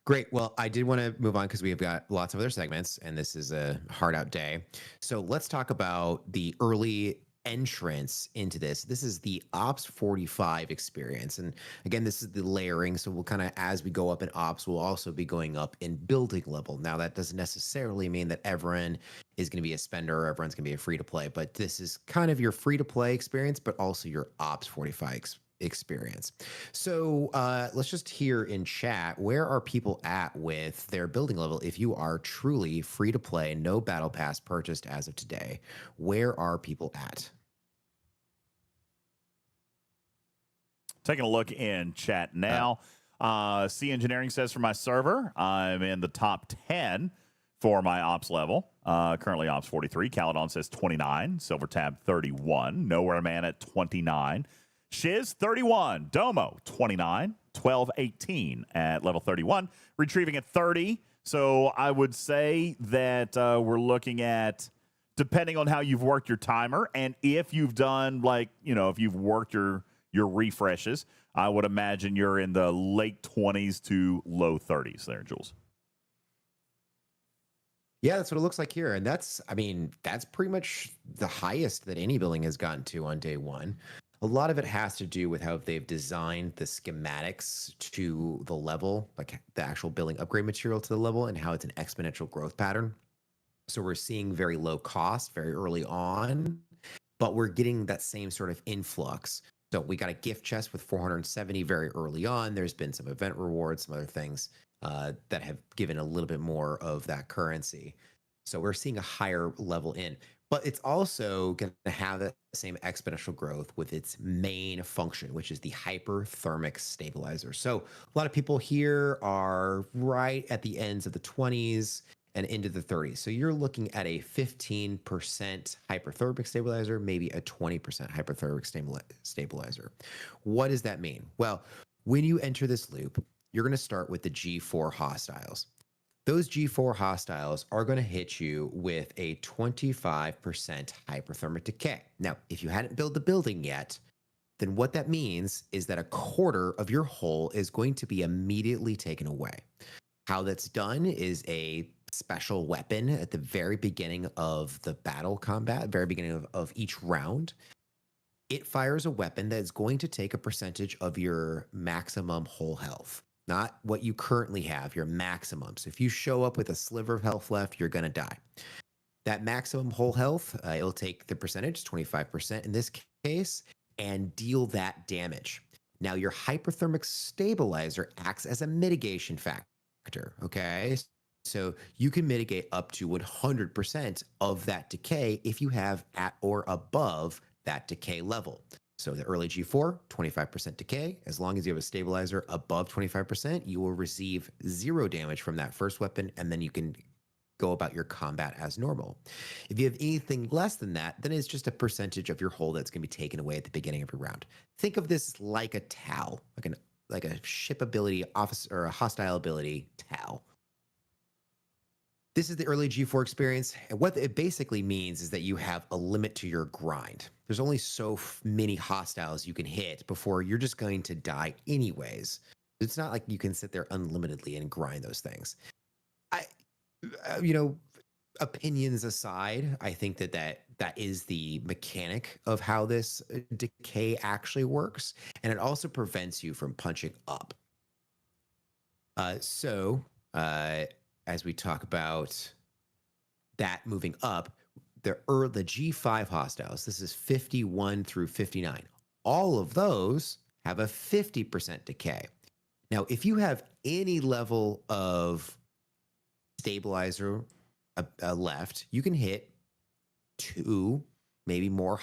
Great. Well, I did want to move on because we have got lots of other segments, and this is a hard out day. So let's talk about the early entrance into this. This is the Ops 45 experience. And again, this is the layering. So we'll kind of, as we go up in Ops, we'll also be going up in building level. Now, that doesn't necessarily mean that everyone is going to be a spender or everyone's going to be a free to play, but this is kind of your free to play experience, but also your Ops 45 experience. So let's just hear in chat, where are people at with their building level? If you are truly free to play, no battle pass purchased as of today, where are people at? Taking a look in chat now. C Engineering says, for my server, I'm in the top 10 for my ops level. Currently ops 43. Caledon says 29. Silver Tab 31. Nowhere Man at 29. Shiz 31. Domo 29. 1218 at level 31. Retrieving at 30. So I would say that we're looking at, depending on how you've worked your timer, and if you've done, like, you know, if you've worked your refreshes, I would imagine you're in the late 20s to low 30s there, Jules. Yeah, that's what it looks like here. And that's pretty much the highest that any building has gotten to on day one. A lot of it has to do with how they've designed the schematics to the level, like the actual building upgrade material to the level, and how it's an exponential growth pattern. So we're seeing very low cost very early on, but we're getting that same sort of influx. So we got a gift chest with 470 very early on. There's been some event rewards, some other things that have given a little bit more of that currency. So we're seeing a higher level in. But it's also going to have that same exponential growth with its main function, which is the hyperthermic stabilizer. So a lot of people here are right at the ends of the 20s and into the 30s. So you're looking at a 15% hyperthermic stabilizer, maybe a 20% hyperthermic stabilizer. What does that mean? Well, when you enter this loop, you're going to start with the G4 hostiles. Those G4 hostiles are going to hit you with a 25% hyperthermic decay. Now, if you hadn't built the building yet, then what that means is that a quarter of your hull is going to be immediately taken away. How that's done is a special weapon at the very beginning of the battle combat, very beginning of each round. It fires a weapon that is going to take a percentage of your maximum hull health, not what you currently have, your maximum. So if you show up with a sliver of health left, you're going to die. That maximum hull health, it'll take the percentage, 25% in this case, and deal that damage. Now, your hyperthermic stabilizer acts as a mitigation factor, okay? So you can mitigate up to 100% of that decay if you have at or above that decay level. So the early G4, 25% decay. As long as you have a stabilizer above 25%, you will receive 0 damage from that first weapon, and then you can go about your combat as normal. If you have anything less than that, then it's just a percentage of your hull that's going to be taken away at the beginning of your round. Think of this like a TOW, like a ship ability officer or a hostile ability TOW. This is the early G4 experience. And what it basically means is that you have a limit to your grind. There's only so many hostiles you can hit before you're just going to die anyways. It's not like you can sit there unlimitedly and grind those things. Opinions aside, I think that is the mechanic of how this decay actually works. And it also prevents you from punching up. As we talk about that moving up, the G5 hostiles, this is 51 through 59. All of those have a 50% decay. Now, if you have any level of stabilizer left, you can hit 2, maybe more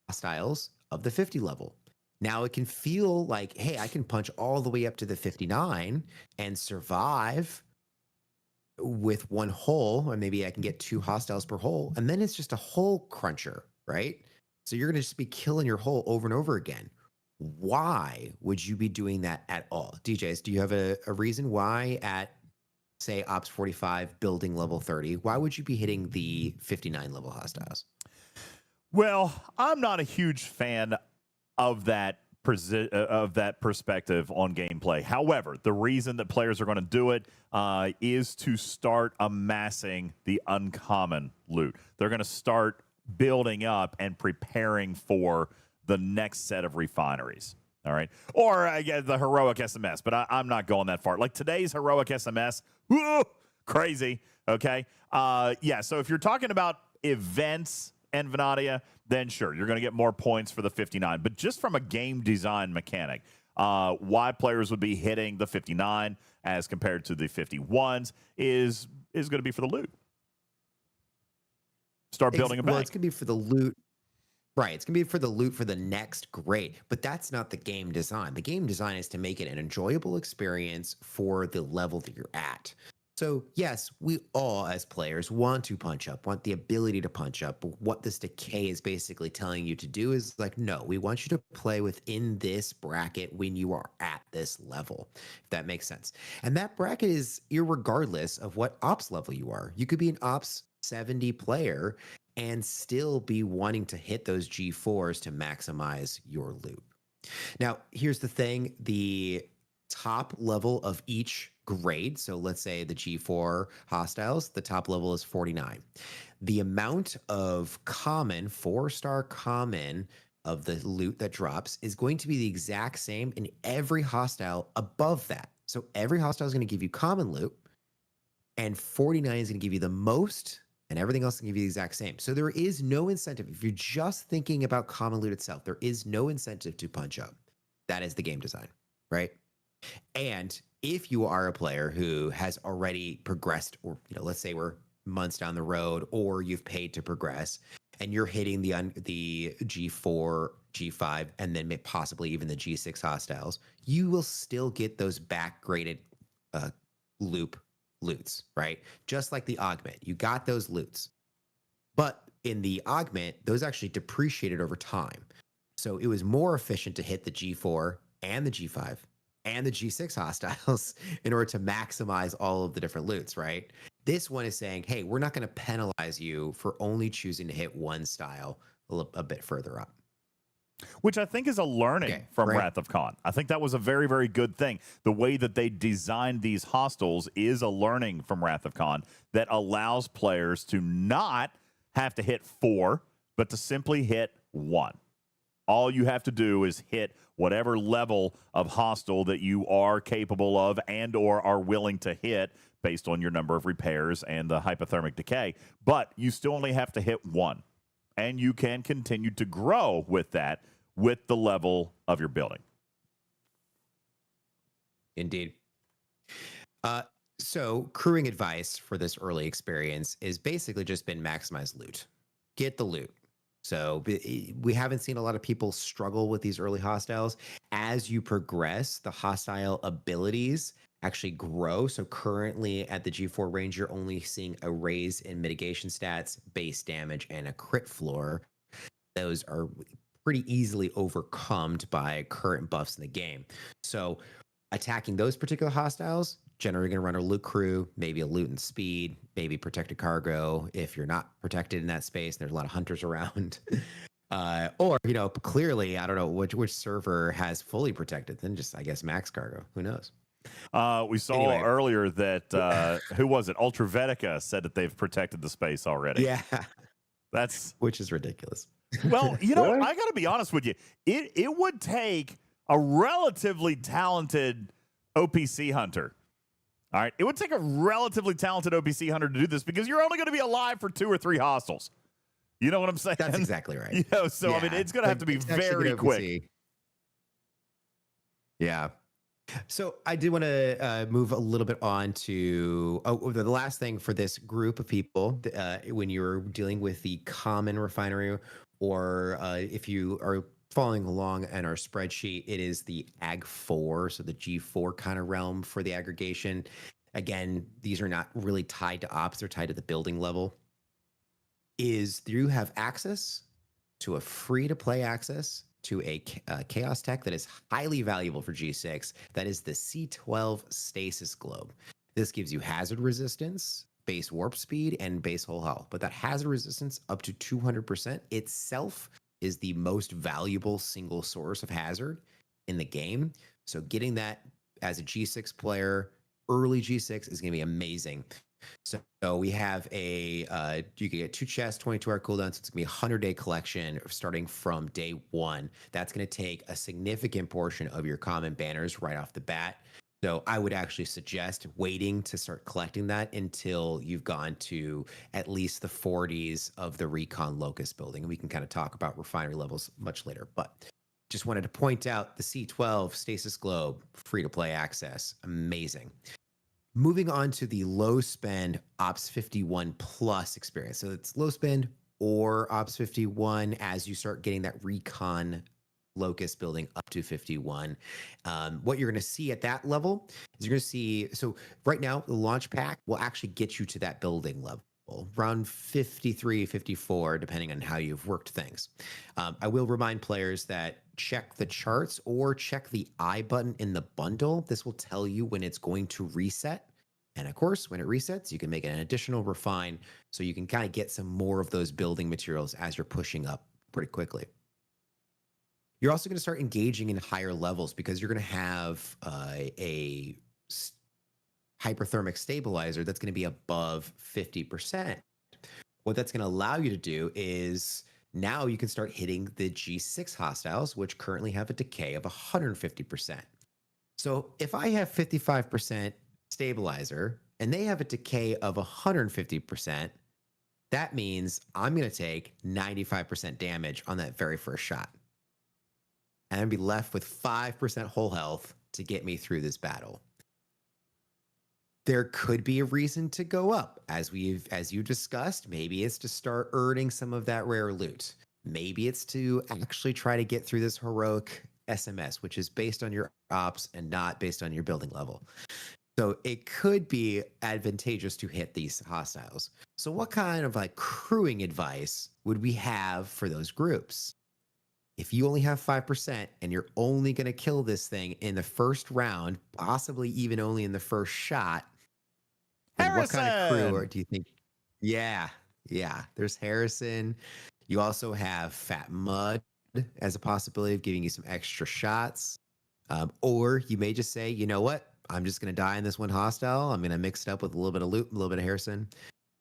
hostiles of the 50 level. Now it can feel like, hey, I can punch all the way up to the 59 and survive with one hull, or maybe I can get 2 hostiles per hull, and then it's just a hull cruncher, right? So you're going to just be killing your hull over and over again. Why would you be doing that at all? DJs, do you have a reason why at, say, Ops 45 building level 30, why would you be hitting the 59 level hostiles? Well, I'm not a huge fan of that perspective on gameplay. However, the reason that players are going to do it is to start amassing the uncommon loot. They're going to start building up and preparing for the next set of refineries. All right. Or I guess the heroic SMS, but I'm not going that far. Like today's heroic SMS, whoo, crazy. Okay. Yeah. So if you're talking about events and Venadia, then sure, you're going to get more points for the 59. But just from a game design mechanic, why players would be hitting the 59 as compared to the 51s is going to be for the loot. Start building a bank. Well, it's going to be for the loot. Right. It's going to be for the loot for the next grade. But that's not the game design. The game design is to make it an enjoyable experience for the level that you're at. So, yes, we all as players want to punch up, want the ability to punch up. But what this decay is basically telling you to do is like, no, we want you to play within this bracket when you are at this level, if that makes sense. And that bracket is irregardless of what ops level you are. You could be an ops 70 player and still be wanting to hit those G4s to maximize your loot. Now, here's the thing. The top level of each grade, so let's say the G4 hostiles, the top level is 49. The amount of common, 4-star common of the loot that drops is going to be the exact same in every hostile above that. So every hostile is going to give you common loot, and 49 is going to give you the most, and everything else can give you the exact same. So there is no incentive. If you're just thinking about common loot itself, there is no incentive to punch up. That is the game design, right? And if you are a player who has already progressed, or let's say we're months down the road, or you've paid to progress, and you're hitting the G4, G5, and then possibly even the G6 hostiles, you will still get those backgraded loots, right? Just like the augment, you got those loots, but in the augment, those actually depreciated over time. So it was more efficient to hit the G4 and the G5 and the G6 hostiles in order to maximize all of the different loots, right? This one is saying, hey, we're not going to penalize you for only choosing to hit one style a bit further up. Which I think is a learning from Wrath of Khan. I think that was a very, very good thing. The way that they designed these hostiles is a learning from Wrath of Khan that allows players to not have to hit 4, but to simply hit 1. All you have to do is hit whatever level of hostile that you are capable of and or are willing to hit based on your number of repairs and the hypothermic decay. But you still only have to hit 1. And you can continue to grow with that with the level of your building. Indeed. So crewing advice for this early experience is basically just been maximize loot. Get the loot. So we haven't seen a lot of people struggle with these early hostiles. As you progress, the hostile abilities actually grow. So currently at the G4 range, you're only seeing a raise in mitigation stats, base damage, and a crit floor. Those are pretty easily overcome by current buffs in the game. So attacking those particular hostiles, generally going to run a loot crew, maybe a loot and speed, maybe protected cargo if you're not protected in that space. There's a lot of hunters around. Or, you know, clearly, I don't know which server has fully protected, then just, I guess, max cargo. Who knows? We saw earlier that, who was it? Ultravetica said that they've protected the space already. Yeah. Which is ridiculous. Well, you know, I got to be honest with you. It would take a relatively talented OPC hunter. All right. It would take a relatively talented OPC hunter to do this because you're only going to be alive for 2 or 3 hostiles. You know what I'm saying? That's exactly right. You know, so, I mean, it's going to have to be very quick. Yeah. So I did want to move a little bit on to the last thing for this group of people when you're dealing with the common refinery, or if you are following along in our spreadsheet, it is the Ag4, so the G4 kind of realm for the aggregation. Again, these are not really tied to ops, they're tied to the building level. Is you have access to a free-to-play access to a chaos tech that is highly valuable for G6. That is the C12 stasis globe. This gives you hazard resistance, base warp speed, and base hull health. But that hazard resistance up to 200% itself is the most valuable single source of hazard in the game. So getting that as a G6 player, early G6 is going to be amazing. So we have you can get 2 chests, 22-hour cooldowns. So it's going to be a 100-day collection starting from day 1. That's going to take a significant portion of your common banners right off the bat. So I would actually suggest waiting to start collecting that until you've gone to at least the 40s of the Recon Locust building. And we can kind of talk about refinery levels much later. But just wanted to point out the C12 Stasis Globe, free-to-play access. Amazing. Moving on to the low spend Ops 51 plus experience. So it's low spend or Ops 51 as you start getting that Recon Locust building up to 51. What you're going to see at that level is you're going to see, so right now the launch pack will actually get you to that building level, around 53, 54, depending on how you've worked things. I will remind players that check the charts or check the I button in the bundle. This will tell you when it's going to reset. And of course, when it resets, you can make an additional refine so you can kind of get some more of those building materials as you're pushing up pretty quickly. You're also going to start engaging in higher levels because you're going to have a hyperthermic stabilizer that's going to be above 50%. What that's going to allow you to do is now you can start hitting the G6 hostiles, which currently have a decay of 150%. So if I have 55% stabilizer and they have a decay of 150%, that means I'm going to take 95% damage on that very first shot. And I'd be left with 5% whole health to get me through this battle. There could be a reason to go up, as you discussed. Maybe it's to start earning some of that rare loot. Maybe it's to actually try to get through this heroic SMS, which is based on your ops and not based on your building level. So it could be advantageous to hit these hostiles. So what kind of like crewing advice would we have for those groups? If you only have 5% and you're only going to kill this thing in the first round, possibly even only in the first shot, what kind of crew do you think? Yeah. There's Harrison. You also have Fat Mud as a possibility of giving you some extra shots. Or you may just say, you know what? I'm just going to die in this one hostile. I'm going to mix it up with a little bit of loot, a little bit of Harrison,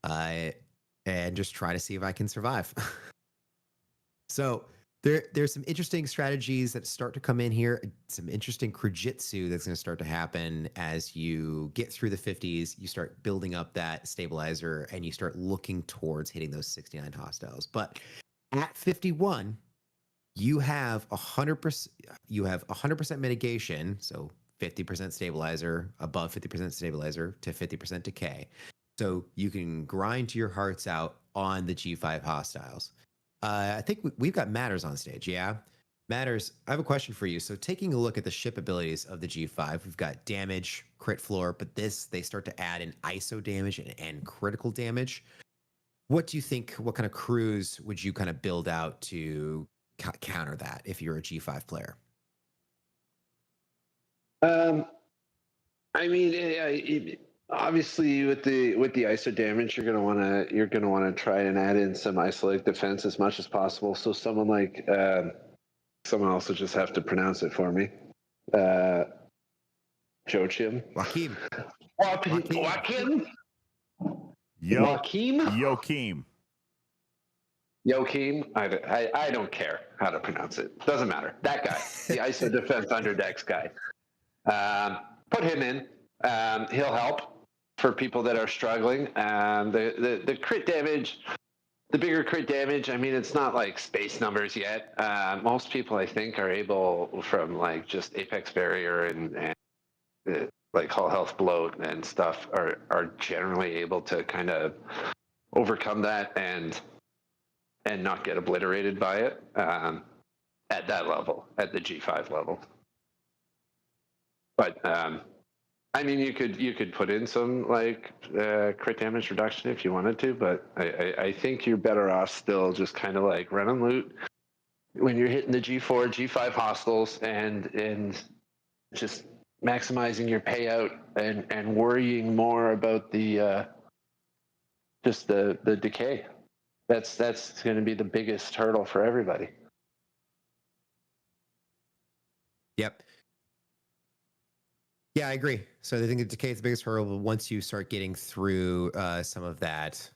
and just try to see if I can survive. So there's some interesting strategies that start to come in here. Some interesting crewjitsu that's going to start to happen as you get through the 50s. You start building up that stabilizer and you start looking towards hitting those 69 hostiles. But at 51, you have 100%. You have 100% mitigation, so 50% stabilizer, above 50% stabilizer to 50% decay. So you can grind to your hearts out on the G5 hostiles. I think we've got Matters on stage, yeah? Matters, I have a question for you. So taking a look at the ship abilities of the G5, we've got damage, crit floor, but they start to add in ISO damage and critical damage. What do you think, what kind of crews would you kind of build out to counter that if you're a G5 player? I mean, obviously with the ISO damage, you're gonna wanna try and add in some isolated defense as much as possible. So someone like someone else will just have to pronounce it for me. Joachim. Joaquim. Joachim. I don't care how to pronounce it. Doesn't matter. That guy, the ISO defense underdecks guy. Put him in. He'll help for people that are struggling. The crit damage, the bigger crit damage, I mean, it's not like space numbers yet. Most people, I think, are able from like just Apex Barrier and like Hull Health Bloat and stuff are generally able to kind of overcome that and not get obliterated by it at that level, at the G5 level. But I mean, you could put in some like crit damage reduction if you wanted to, but I think you're better off still just kind of like run and loot when you're hitting the G4, G5 hostiles and just maximizing your payout and worrying more about the just the decay. That's going to be the biggest hurdle for everybody. Yep. Yeah, I agree. So I think the decay is the biggest hurdle. But once you start getting through some of that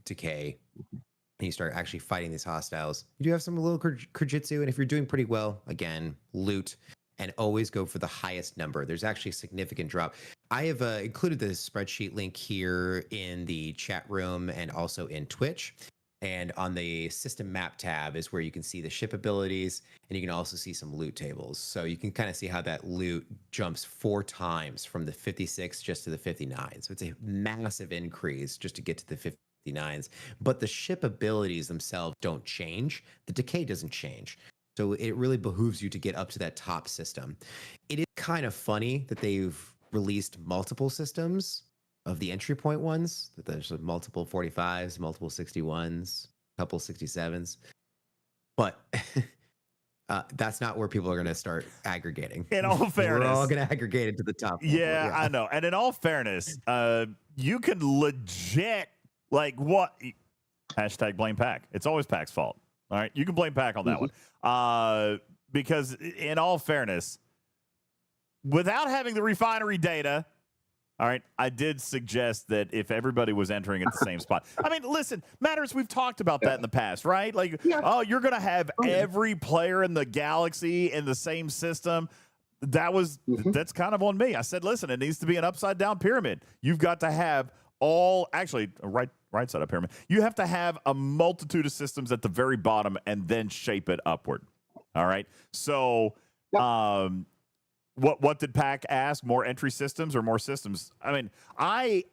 decay, and you start actually fighting these hostiles, you do have some little Kujitsu. And if you're doing pretty well, again, loot and always go for the highest number. There's actually a significant drop. I have included the spreadsheet link here in the chat room and also in Twitch. And on the system map tab is where you can see the ship abilities, and you can also see some loot tables. So you can kind of see how that loot jumps 4 times from the 56 just to the 59. So it's a massive increase just to get to the 59s. But the ship abilities themselves don't change. The decay doesn't change. So it really behooves you to get up to that top system. It is kind of funny that they've released multiple systems of the entry point ones, that there's multiple 45s, multiple 61s, a couple 67s. But that's not where people are going to start aggregating. In all fairness, we're all going to aggregate it to the top. Yeah, I know. And in all fairness, you can legit, like, what? Hashtag blame Pack. It's always Pack's fault. All right, you can blame Pack on that one. Because in all fairness, without having the refinery data, all right, I did suggest that if everybody was entering at the same spot. I mean, listen, Matters, we've talked about that in the past, right? Like, oh, you're going to have every player in the galaxy in the same system. That's kind of on me. I said, listen, it needs to be an upside down pyramid. You've got to have actually, a right side up pyramid. You have to have a multitude of systems at the very bottom and then shape it upward. All right. So, what did Pack ask? More entry systems or more systems? I mean, I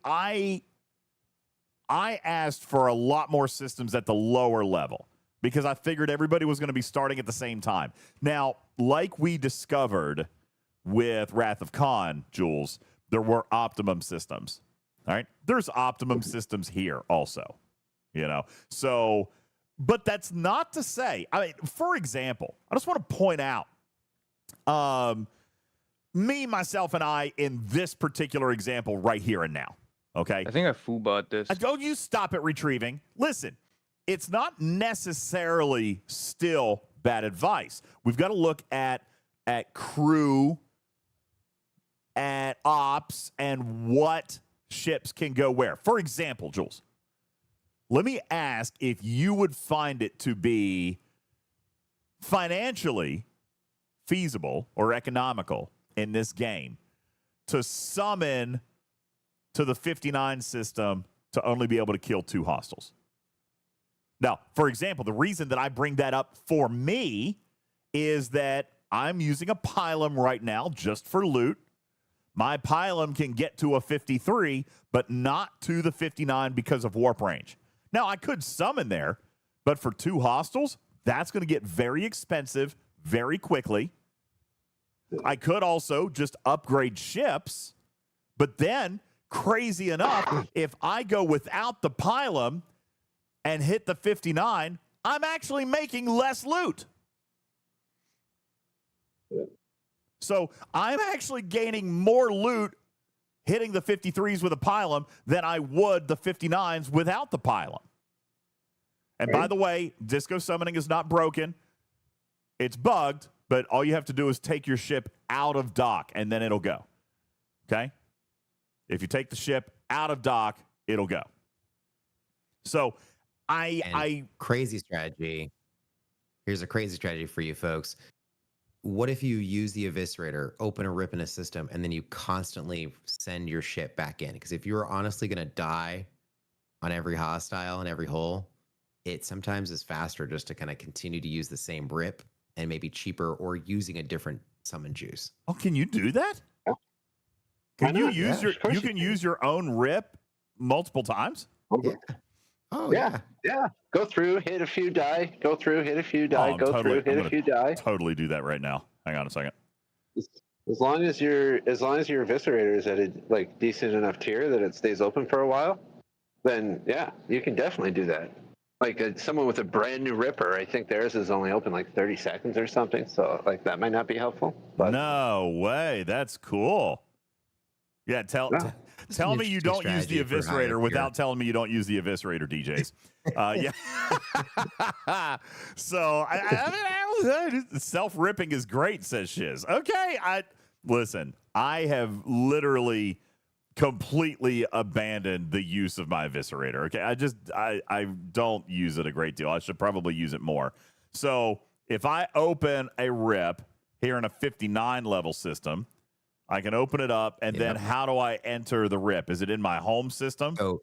asked for a lot more systems at the lower level because I figured everybody was going to be starting at the same time. Now, like we discovered with Wrath of Khan, Jules, there were optimum systems. All right. There's optimum systems here also, you know. So, but that's not to say, I mean, for example, I just want to point out, me, myself, and I in this particular example right here and now. Okay. I think I foobot this. Don't you stop at retrieving. Listen, it's not necessarily still bad advice. We've got to look at crew, at ops, and what ships can go where. For example, Jules, let me ask if you would find it to be financially feasible or economical in this game to summon to the 59 system to only be able to kill 2 hostiles. Now, for example, the reason that I bring that up for me is that I'm using a pylum right now just for loot. My pylum can get to a 53, but not to the 59 because of warp range. Now, I could summon there, but for 2 hostiles, That's going to get very expensive very quickly. I could also just upgrade ships, but then, crazy enough, if I go without the pylum and hit the 59, I'm actually making less loot. So I'm actually gaining more loot hitting the 53s with a pylum than I would the 59s without the pylum. And by the way, disco summoning is not broken. It's bugged, but all you have to do is take your ship out of dock, and then it'll go. Okay? If you take the ship out of dock, it'll go. So crazy strategy. Here's a crazy strategy for you folks. What if you use the Eviscerator, open a rip in a system, and then you constantly send your ship back in? Because if you're honestly going to die on every hostile and every hole, it sometimes is faster just to kind of continue to use the same rip and maybe cheaper or using a different summon juice. Oh, can you do that? Can you use you can use your own rip multiple times? Yeah. Oh yeah. Go through, hit a few die. Go through, hit a few die. Hit a few die. Totally do that right now. Hang on a second. As long as your Eviscerator is at a like decent enough tier that it stays open for a while, then yeah, you can definitely do that. Like someone with a brand new Ripper, I think theirs is only open like 30 seconds or something. So like that might not be helpful. But no way, that's cool. Yeah, tell me you don't use the Eviscerator without telling me you don't use the Eviscerator, DJs. Yeah. So I mean, self-ripping is great, says Shiz. Okay, listen. I have literally completely abandoned the use of my Eviscerator. Okay, I don't use it a great deal. I should probably use it more. So if I open a rip here in a 59 level system, I can open it up, and then how do I enter the rip? Is it in my home system? Oh,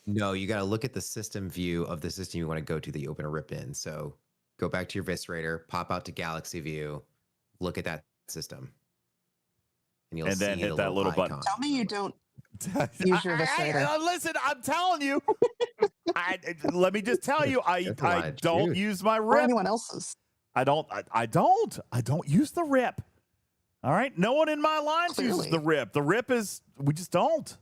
no, you got to look at the system view of the system you want to go to that you open a rip in. So go back to your Eviscerator, pop out to Galaxy View, look at that system. And you'll see then hit that little button. Tell me you don't use your Eviscerator. Listen, I'm telling you. Let me just tell you, I don't use my rip. Or anyone else's. I don't use the rip. All right. No one in my lines uses the rip. The rip we just don't.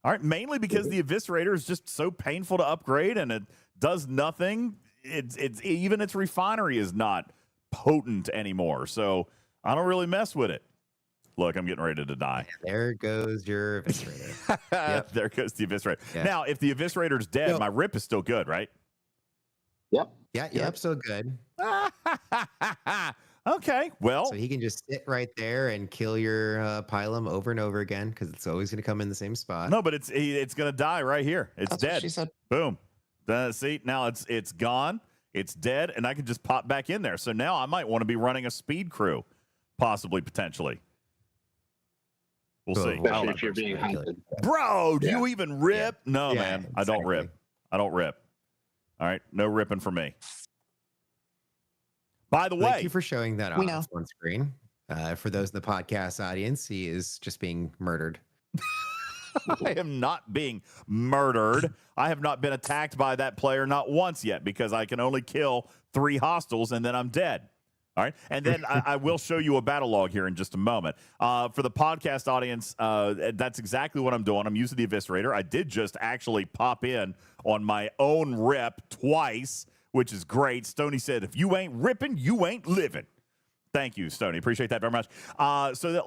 All right. Mainly because the Eviscerator is just so painful to upgrade and it does nothing. It's even its refinery is not potent anymore. So I don't really mess with it. Look, I'm getting ready to die. There goes your Eviscerator. Yep. There goes the Eviscerator. Yeah. Now, if the Eviscerator is dead, my rip is still good, right? Yep. Yeah, your rip's still good. Okay, well. So he can just sit right there and kill your pylum over and over again because it's always going to come in the same spot. No, but it's going to die right here. It's That's dead. What she said. Boom. See, now it's gone. It's dead, and I can just pop back in there. So now I might want to be running a speed crew, possibly, potentially. We'll see. Especially if you're being hunted. Bro, do you even rip? Yeah. No, man. Exactly. I don't rip. I don't rip. All right, no ripping for me. By the way, thank you for showing that off on screen. For those in the podcast audience, he is just being murdered. I am not being murdered. I have not been attacked by that player not once yet because I can only kill 3 hostiles and then I'm dead. All right. And then I will show you a battle log here in just a moment. For the podcast audience, that's exactly what I'm doing. I'm using the Eviscerator. I did just actually pop in on my own rip twice, which is great. Stoney said, if you ain't ripping, you ain't living. Thank you, Stoney. Appreciate that very much.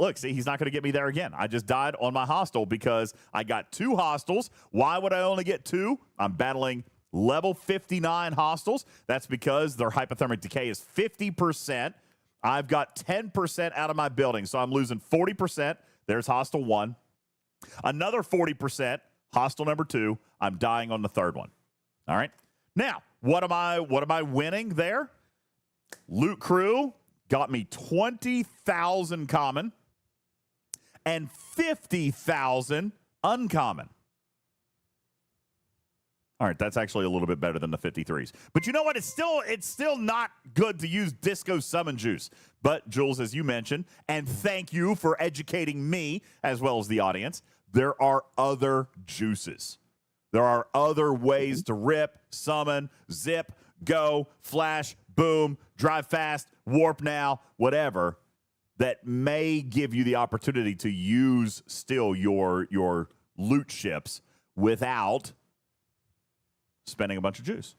Look, see, he's not going to get me there again. I just died on my hostile because I got 2 hostiles. Why would I only get 2? I'm battling level 59 hostiles. That's because their hypothermic decay is 50%. I've got 10% out of my building, so I'm losing 40%. There's hostile 1. Another 40%, hostile number 2. I'm dying on the 3rd one. All right. Now, what am I winning there? Loot Crew got me 20,000 common and 50,000 uncommon. All right, that's actually a little bit better than the 53s. But you know what? It's still not good to use Disco Summon Juice. But, Jules, as you mentioned, and thank you for educating me as well as the audience, there are other juices. There are other ways to rip, summon, zip, go, flash, boom, drive fast, warp now, whatever, that may give you the opportunity to use still your loot ships without spending a bunch of juice.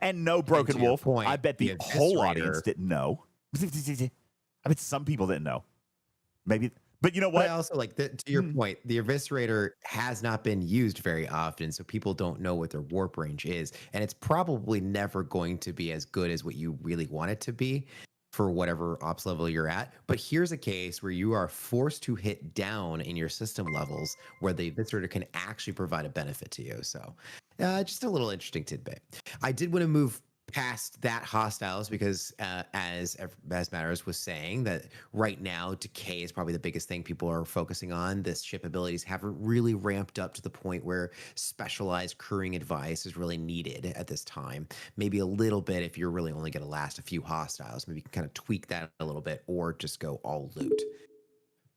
And no Broken Wolf. Point, I bet the whole audience didn't know. I bet some people didn't know. Maybe, but you know what? But I also like to your point, the Eviscerator has not been used very often, so people don't know what their warp range is, and it's probably never going to be as good as what you really want it to be for whatever ops level you're at. But here's a case where you are forced to hit down in your system levels where the Eviscerator can actually provide a benefit to you. So just a little interesting tidbit. I did want to move past that hostiles because as Matters was saying, that right now decay is probably the biggest thing people are focusing on. This ship abilities haven't really ramped up to the point where specialized crewing advice is really needed at this time. Maybe a little bit if you're really only going to last a few hostiles. Maybe you can kind of tweak that a little bit or just go all loot.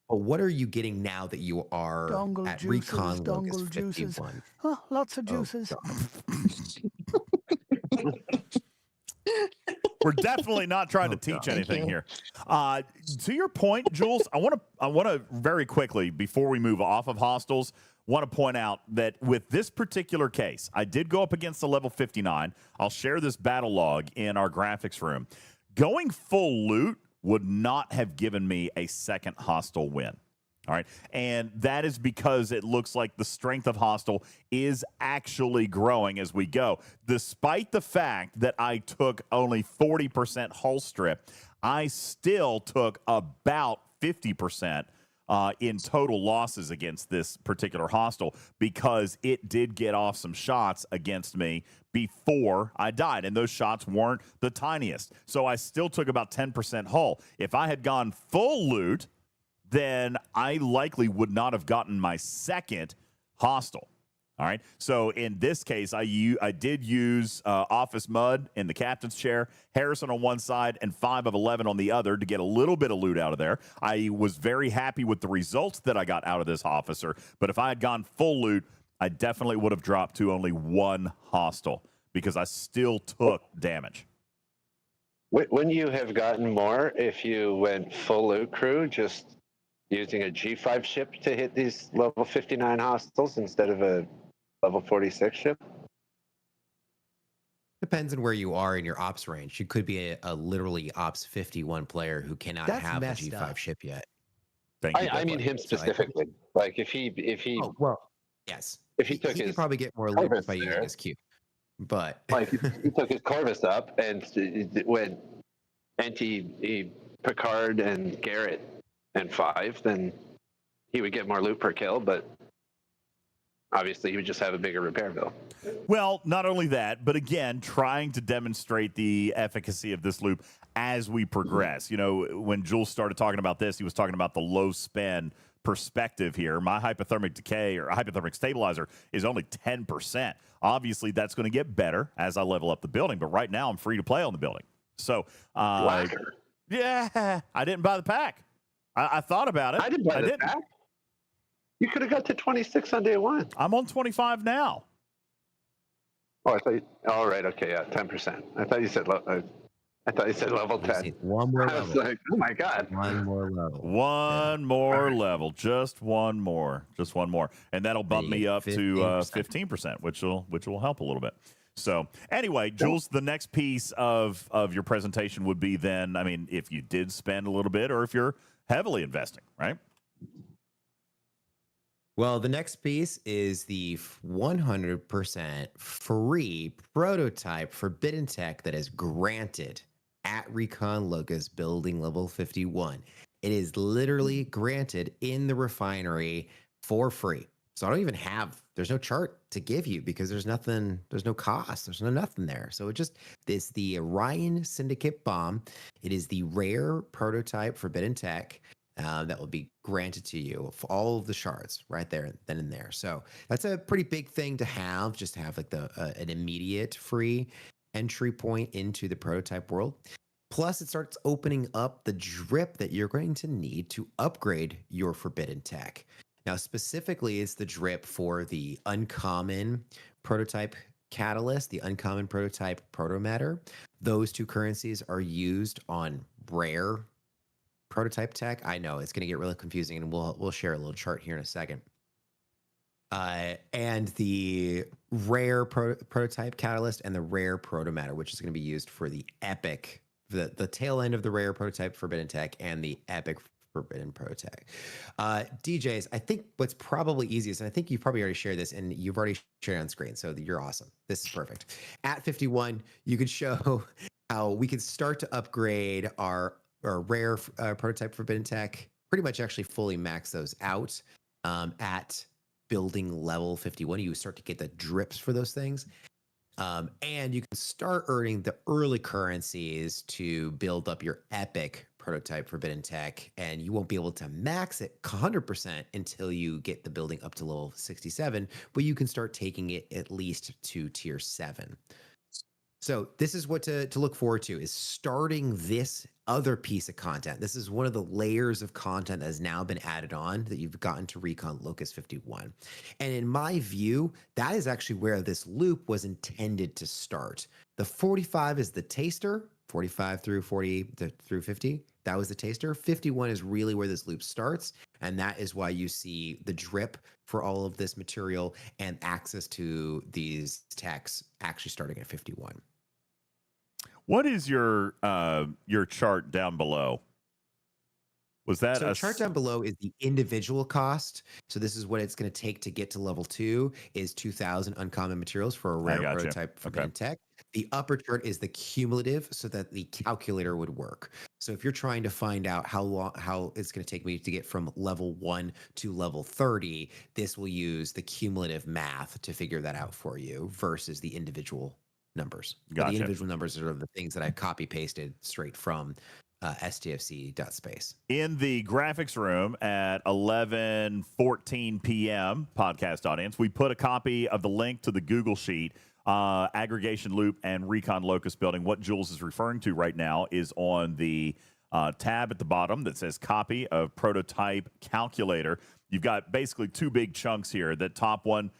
But what are you getting now that you are Dongle at juices, Recon Locus dongle juices. 51? Oh, lots of juices. We're definitely not trying to teach anything here. To your point, Jules, I want to very quickly before we move off of hostels, want to point out that with this particular case, I did go up against the level 59. I'll share this battle log in our graphics room. Going full loot would not have given me a second hostile win. All right. And that is because it looks like the strength of hostile is actually growing as we go. Despite the fact that I took only 40% hull strip, I still took about 50% in total losses against this particular hostile because it did get off some shots against me before I died. And those shots weren't the tiniest. So I still took about 10% hull. If I had gone full loot, then I likely would not have gotten my second hostile. All right. So in this case, I did use Office Mud in the captain's chair, Harrison on one side, and 5 of 11 on the other to get a little bit of loot out of there. I was very happy with the results that I got out of this officer. But if I had gone full loot, I definitely would have dropped to only one hostile because I still took damage. Wouldn't you have gotten more if you went full loot crew, just using a G5 ship to hit these level 59 hostiles instead of a level 46 ship? Depends on where you are in your ops range. You could be a literally ops 51 player who cannot have a G5 ship yet. I mean him specifically. like if he oh, well, yes. If he took he his could probably get more loot by using his Q. But like if he took his Corvus up and went Picard and Garrett and 5, then he would get more loot per kill, but obviously he would just have a bigger repair bill. Well, not only that, but again, trying to demonstrate the efficacy of this loop as we progress. You know, when Jules started talking about this, he was talking about the low spend perspective here. My hypothermic decay or hypothermic stabilizer is only 10%. Obviously, that's going to get better as I level up the building, but right now I'm free to play on the building. So, yeah, I didn't buy the pack. I thought about it. I didn't buy the pack. You could have got to 26 on day one. I'm on 25 now. Oh, I thought. All right. Okay. Yeah. 10%. I thought you said. I thought you said level 10. One more I was level. like, oh my god. One more level. One more level. Just one more. Just one more, and that'll bump me up to 15%, which will help a little bit. So anyway, Jules, the next piece of your presentation would be then, I mean, if you did spend a little bit or if you're heavily investing, right? Well, the next piece is the 100% free prototype forbidden tech that is granted at Recon Locus building level 51. It is literally granted in the refinery for free. So I don't even have, there's no chart to give you because there's nothing, there's no cost, there's nothing there. So it just, this the Orion Syndicate bomb. It is the rare prototype forbidden tech that will be granted to you for all of the shards right there, then and there. So that's a pretty big thing to have, just to have like an immediate free entry point into the prototype world. Plus, it starts opening up the drip that you're going to need to upgrade your forbidden tech. Now, specifically, it's the drip for the uncommon prototype catalyst, the uncommon prototype protomatter. Those two currencies are used on rare prototype tech. I know it's going to get really confusing, and we'll share a little chart here in a second. And the rare prototype catalyst and the rare protomatter, which is going to be used for the epic, the tail end of the rare prototype forbidden tech and the epic forbidden prototype. DJs, I think what's probably easiest, and I think you've probably already shared this, and you've already shared it on screen, so you're awesome. This is perfect. At 51, you could show how we could start to upgrade our rare prototype forbidden tech, pretty much actually fully max those out at building level 51. You start to get the drips for those things. And you can start earning the early currencies to build up your epic prototype forbidden tech, and you won't be able to max it 100% until you get the building up to level 67, but you can start taking it at least to tier 7. So this is what to look forward to, is starting this other piece of content. This is one of the layers of content that has now been added on that you've gotten to Recon Locus 51. And in my view, that is actually where this loop was intended to start. The 45 is the taster, 45 through 40 through 50. That was the taster. 51 is really where this loop starts. And that is why you see the drip for all of this material and access to these techs actually starting at 51. What is your chart down below? Was that so chart down below is the individual cost. So this is what it's going to take to get to level 2 is 2,000 uncommon materials for a rare prototype forbidden tech. The upper chart is the cumulative, so that the calculator would work. So if you're trying to find out how it's going to take me to get from level 1 to level 30, this will use the cumulative math to figure that out for you versus the individual numbers. Gotcha. The individual numbers are the things that I copy pasted straight from stfc.space. In the graphics room at 11:14 p.m. podcast audience, we put a copy of the link to the Google Sheet, aggregation loop and Recon Locus building. What Jules is referring to right now is on the tab at the bottom that says copy of prototype calculator. You've got basically two big chunks here. The top one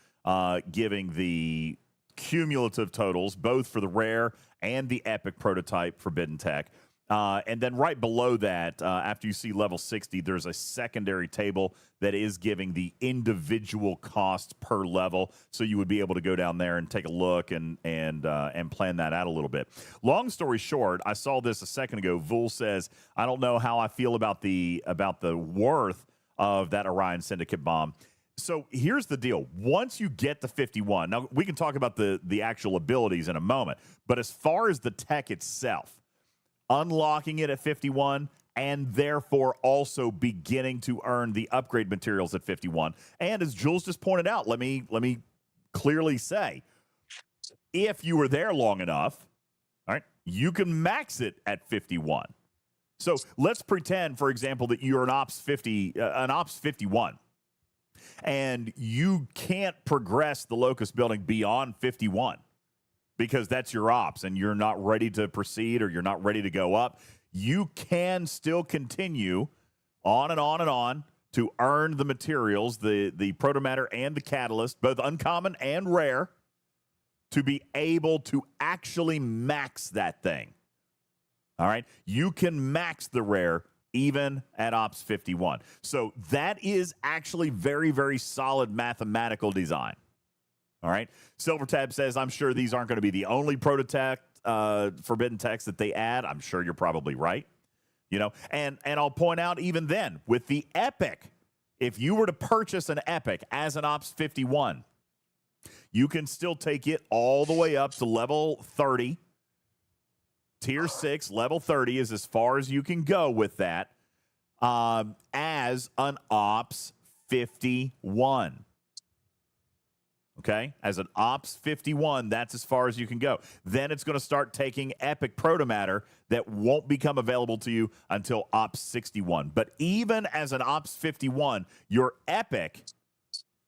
giving the cumulative totals, both for the rare and the epic prototype forbidden tech. And then right below that, after you see level 60, there's a secondary table that is giving the individual cost per level. So you would be able to go down there and take a look and plan that out a little bit. Long story short, I saw this a second ago. Vul says, I don't know how I feel about the worth of that Orion Syndicate bomb. So here's the deal. Once you get to 51, now we can talk about the actual abilities in a moment, but as far as the tech itself, unlocking it at 51 and therefore also beginning to earn the upgrade materials at 51. And as Jules just pointed out, let me clearly say, if you were there long enough, all right, you can max it at 51. So let's pretend, for example, that you're an Ops 51. And you can't progress the Locust building beyond 51 because that's your ops and you're not ready to proceed or you're not ready to go up. You can still continue on and on and on to earn the materials, the protomatter and the catalyst, both uncommon and rare, to be able to actually max that thing. All right? You can max the rare even at Ops 51. So that is actually very, very solid mathematical design. All right. Silvertab says, I'm sure these aren't going to be the only prototype forbidden text that they add. I'm sure you're probably right. You know, and I'll point out even then with the epic, if you were to purchase an epic as an Ops 51, you can still take it all the way up to level 30. Tier 6, level 30 is as far as you can go with that as an Ops 51. Okay? As an Ops 51, that's as far as you can go. Then it's going to start taking Epic Protomatter that won't become available to you until Ops 61. But even as an Ops 51, your Epic,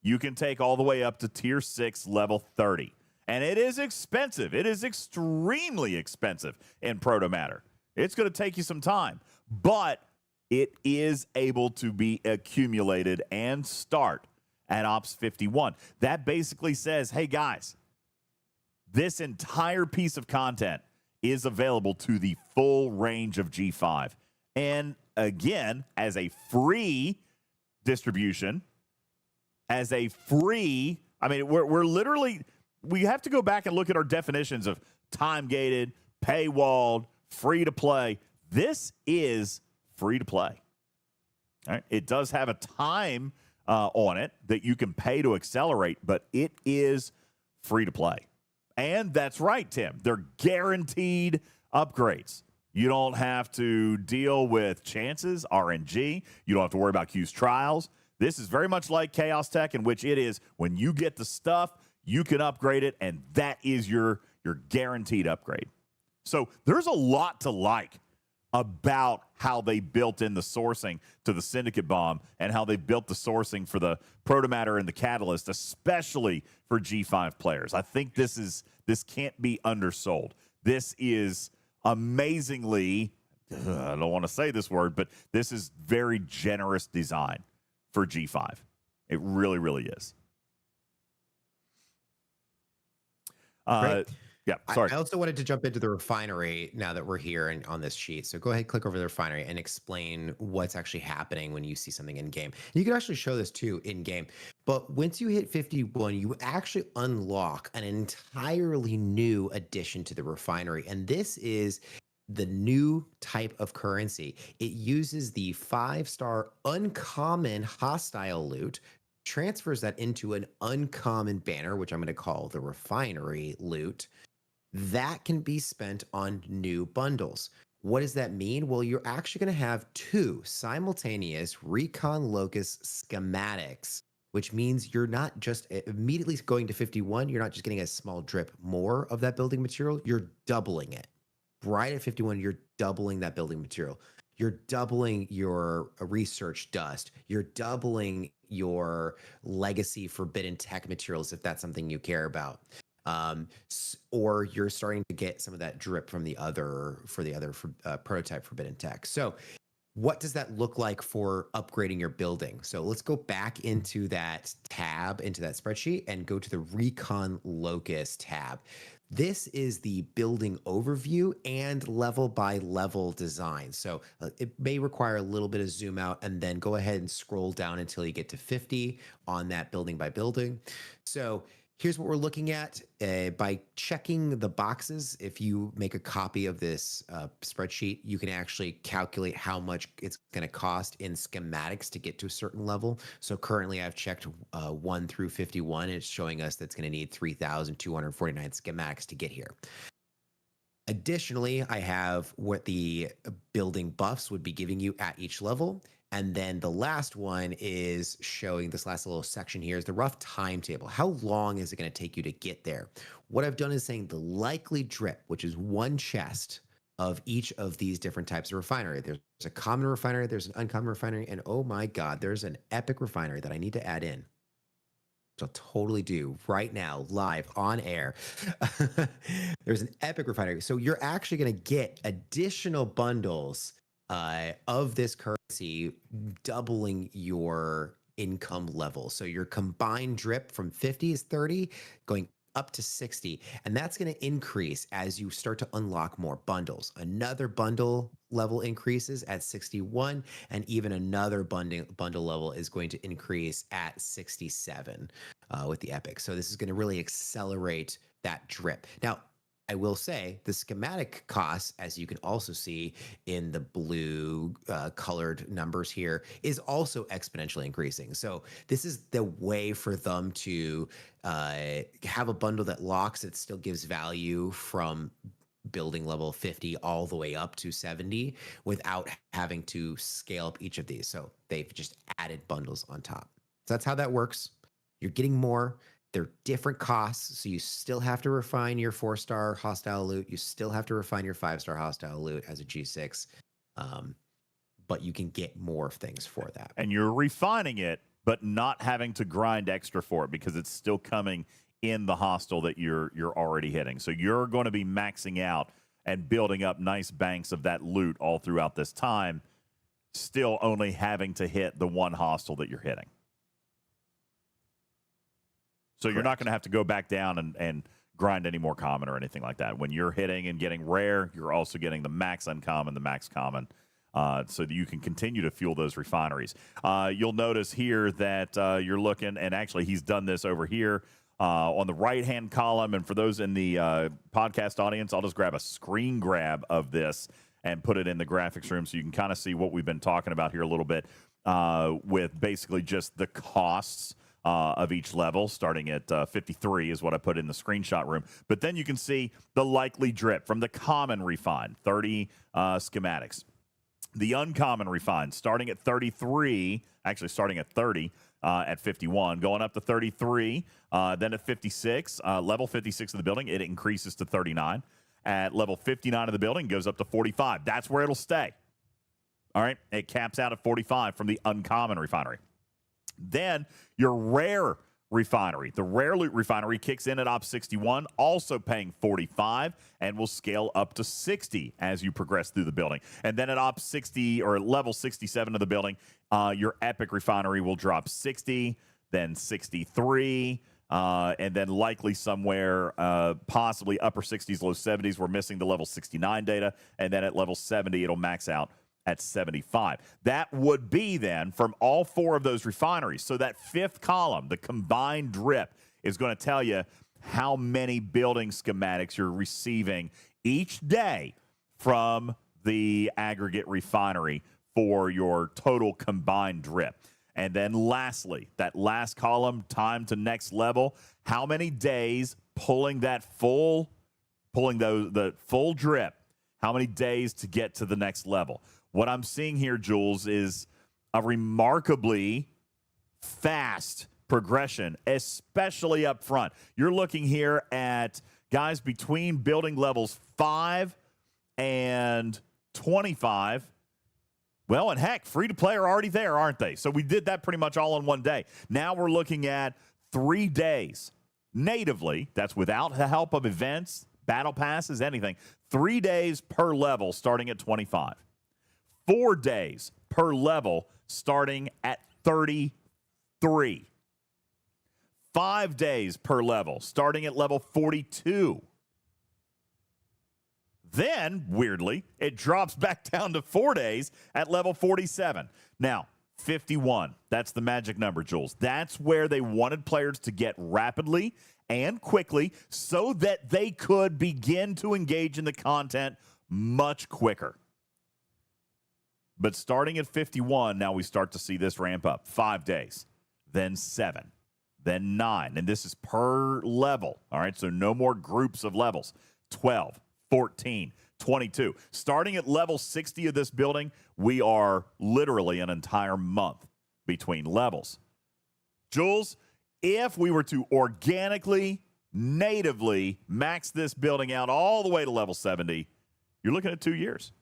you can take all the way up to Tier 6, level 30. And it is expensive. It is extremely expensive in Protomatter. It's going to take you some time, but it is able to be accumulated and start at Ops 51. That basically says, hey, guys, This entire piece of content is available to the full range of G5. And again, as a free distribution, I mean, we're literally, we have to go back and look at our definitions of time-gated, paywalled, free-to-play. This is free-to-play. All right? It does have a time on it that you can pay to accelerate, but it is free-to-play. And that's right, Tim. They're guaranteed upgrades. You don't have to deal with chances, RNG. You don't have to worry about Q's trials. This is very much like Chaos Tech, in which it is when you get the stuff, you can upgrade it, and that is your guaranteed upgrade. So there's a lot to like about how they built in the sourcing to the Syndicate Bomb and how they built the sourcing for the Protomatter and the Catalyst, especially for G5 players. I think this can't be undersold. This is amazingly, I don't want to say this word, but this is very generous design for G5. It really, really is. Great. Yeah, sorry. I also wanted to jump into the refinery now that we're here and on this sheet. So go ahead, click over the refinery and explain what's actually happening when you see something in game. You can actually show this too in game. But once you hit 51, you actually unlock an entirely new addition to the refinery. And this is the new type of currency. It uses the 5-star uncommon hostile loot, transfers that into an uncommon banner, which I'm going to call the refinery loot. That can be spent on new bundles. What does that mean? Well, you're actually going to have 2 simultaneous Recon Locus schematics, which means you're not just immediately going to 51. You're not just getting a small drip more of that building material. You're doubling it. Right at 51, you're doubling that building material. You're doubling your research dust. You're doubling your legacy forbidden tech materials if that's something you care about. Or you're starting to get some of that drip from the other prototype forbidden tech. So what does that look like for upgrading your building? So let's go back into that tab, into that spreadsheet, and go to the Recon Locus tab. This is the building overview and level by level design. So it may require a little bit of zoom out and then go ahead and scroll down until you get to 50 on that building by building. So here's what we're looking at by checking the boxes. If you make a copy of this spreadsheet, you can actually calculate how much it's going to cost in schematics to get to a certain level. So currently I've checked 1 through 51. It's showing us that's going to need 3,249 schematics to get here. Additionally, I have what the building buffs would be giving you at each level. And then the last one is showing, this last little section here is the rough timetable. How long is it going to take you to get there? What I've done is saying the likely drip, which is 1 chest of each of these different types of refinery. There's a common refinery, there's an uncommon refinery, and oh my God, there's an epic refinery that I need to add in. Which I'll totally do right now, live on air. There's an epic refinery. So you're actually going to get additional bundles of this currency, doubling your income level. So your combined drip from 50 is 30, going up to 60. And that's going to increase as you start to unlock more bundles. Another bundle level increases at 61, and even another bundle level is going to increase at 67 with the epic. So this is going to really accelerate that drip. Now, I will say the schematic costs, as you can also see in the blue colored numbers here, is also exponentially increasing. So this is the way for them to have a bundle that locks. It still gives value from building level 50 all the way up to 70 without having to scale up each of these. So they've just added bundles on top. So that's how that works. You're getting more. They're different costs, so you still have to refine your 4-star hostile loot. You still have to refine your 5-star hostile loot as a G6, but you can get more things for that. And you're refining it, but not having to grind extra for it because it's still coming in the hostile that you're already hitting. So you're going to be maxing out and building up nice banks of that loot all throughout this time, still only having to hit the one hostile that you're hitting. So you're not going to have to go back down and grind any more common or anything like that. When you're hitting and getting rare, you're also getting the max uncommon, the max common, so that you can continue to fuel those refineries. You'll notice here that you're looking, and actually he's done this over here on the right-hand column. And for those in the podcast audience, I'll just grab a screen grab of this and put it in the graphics room so you can kind of see what we've been talking about here a little bit with basically just the costs of each level, starting at 53 is what I put in the screenshot room. But then you can see the likely drip from the common refine, 30 schematics. The uncommon refine, starting at 33, actually starting at 30 at 51, going up to 33, then at 56, level 56 of the building, it increases to 39. At level 59 of the building, goes up to 45. That's where it'll stay. All right, it caps out at 45 from the uncommon refinery. Then your rare refinery. The rare loot refinery kicks in at op 61, also paying 45, and will scale up to 60 as you progress through the building. And then at op 60 or level 67 of the building, your epic refinery will drop 60, then 63, and then likely somewhere possibly upper 60s, low 70s. We're missing the level 69 data. And then at level 70, it'll max out at 75. That would be then from all four of those refineries. So that fifth column, the combined drip, is going to tell you how many building schematics you're receiving each day from the aggregate refinery for your total combined drip. And then lastly, that last column, time to next level, how many days pulling the full drip, how many days to get to the next level. What I'm seeing here, Jules, is a remarkably fast progression, especially up front. You're looking here at guys between building levels 5 and 25. Well, and heck, free-to-play are already there, aren't they? So we did that pretty much all in one day. Now we're looking at 3 days natively. That's without the help of events, battle passes, anything. 3 days per level starting at 25. 4 days per level starting at 33. 5 days per level starting at level 42. Then, weirdly, it drops back down to 4 days at level 47. Now, 51, that's the magic number, Jules. That's where they wanted players to get rapidly and quickly so that they could begin to engage in the content much quicker. But starting at 51, now we start to see this ramp up. 5 days, then 7, then 9. And this is per level. All right, so no more groups of levels. 12, 14, 22. Starting at level 60 of this building, we are literally an entire month between levels. Jules, if we were to organically, natively max this building out all the way to level 70, you're looking at 2 years,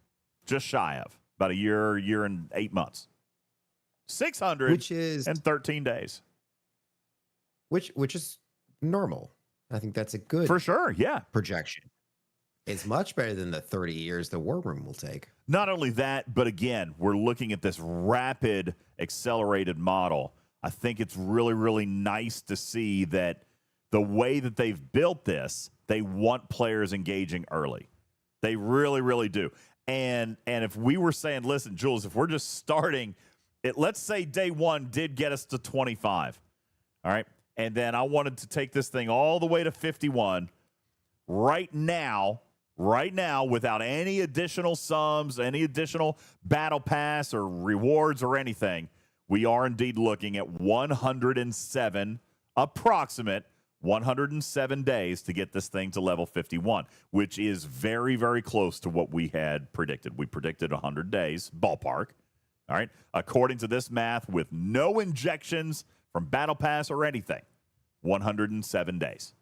just shy of. About a year and 8 months. 613 days. Which is normal. I think that's a good for sure, yeah. projection. It's much better than the 30 years the War Room will take. Not only that, but again, we're looking at this rapid, accelerated model. I think it's really, really nice to see that the way that they've built this, they want players engaging early. They really, really do. And if we were saying, listen, Jules, if we're just starting it, let's say day one did get us to 25. All right. And then I wanted to take this thing all the way to 51 right now, without any additional sums, any additional battle pass or rewards or anything. We are indeed looking at 107 approximate 107 days to get this thing to level 51, which is very, very close to what we had predicted. We predicted 100 days, ballpark. All right. According to this math, with no injections from Battle Pass or anything, 107 days.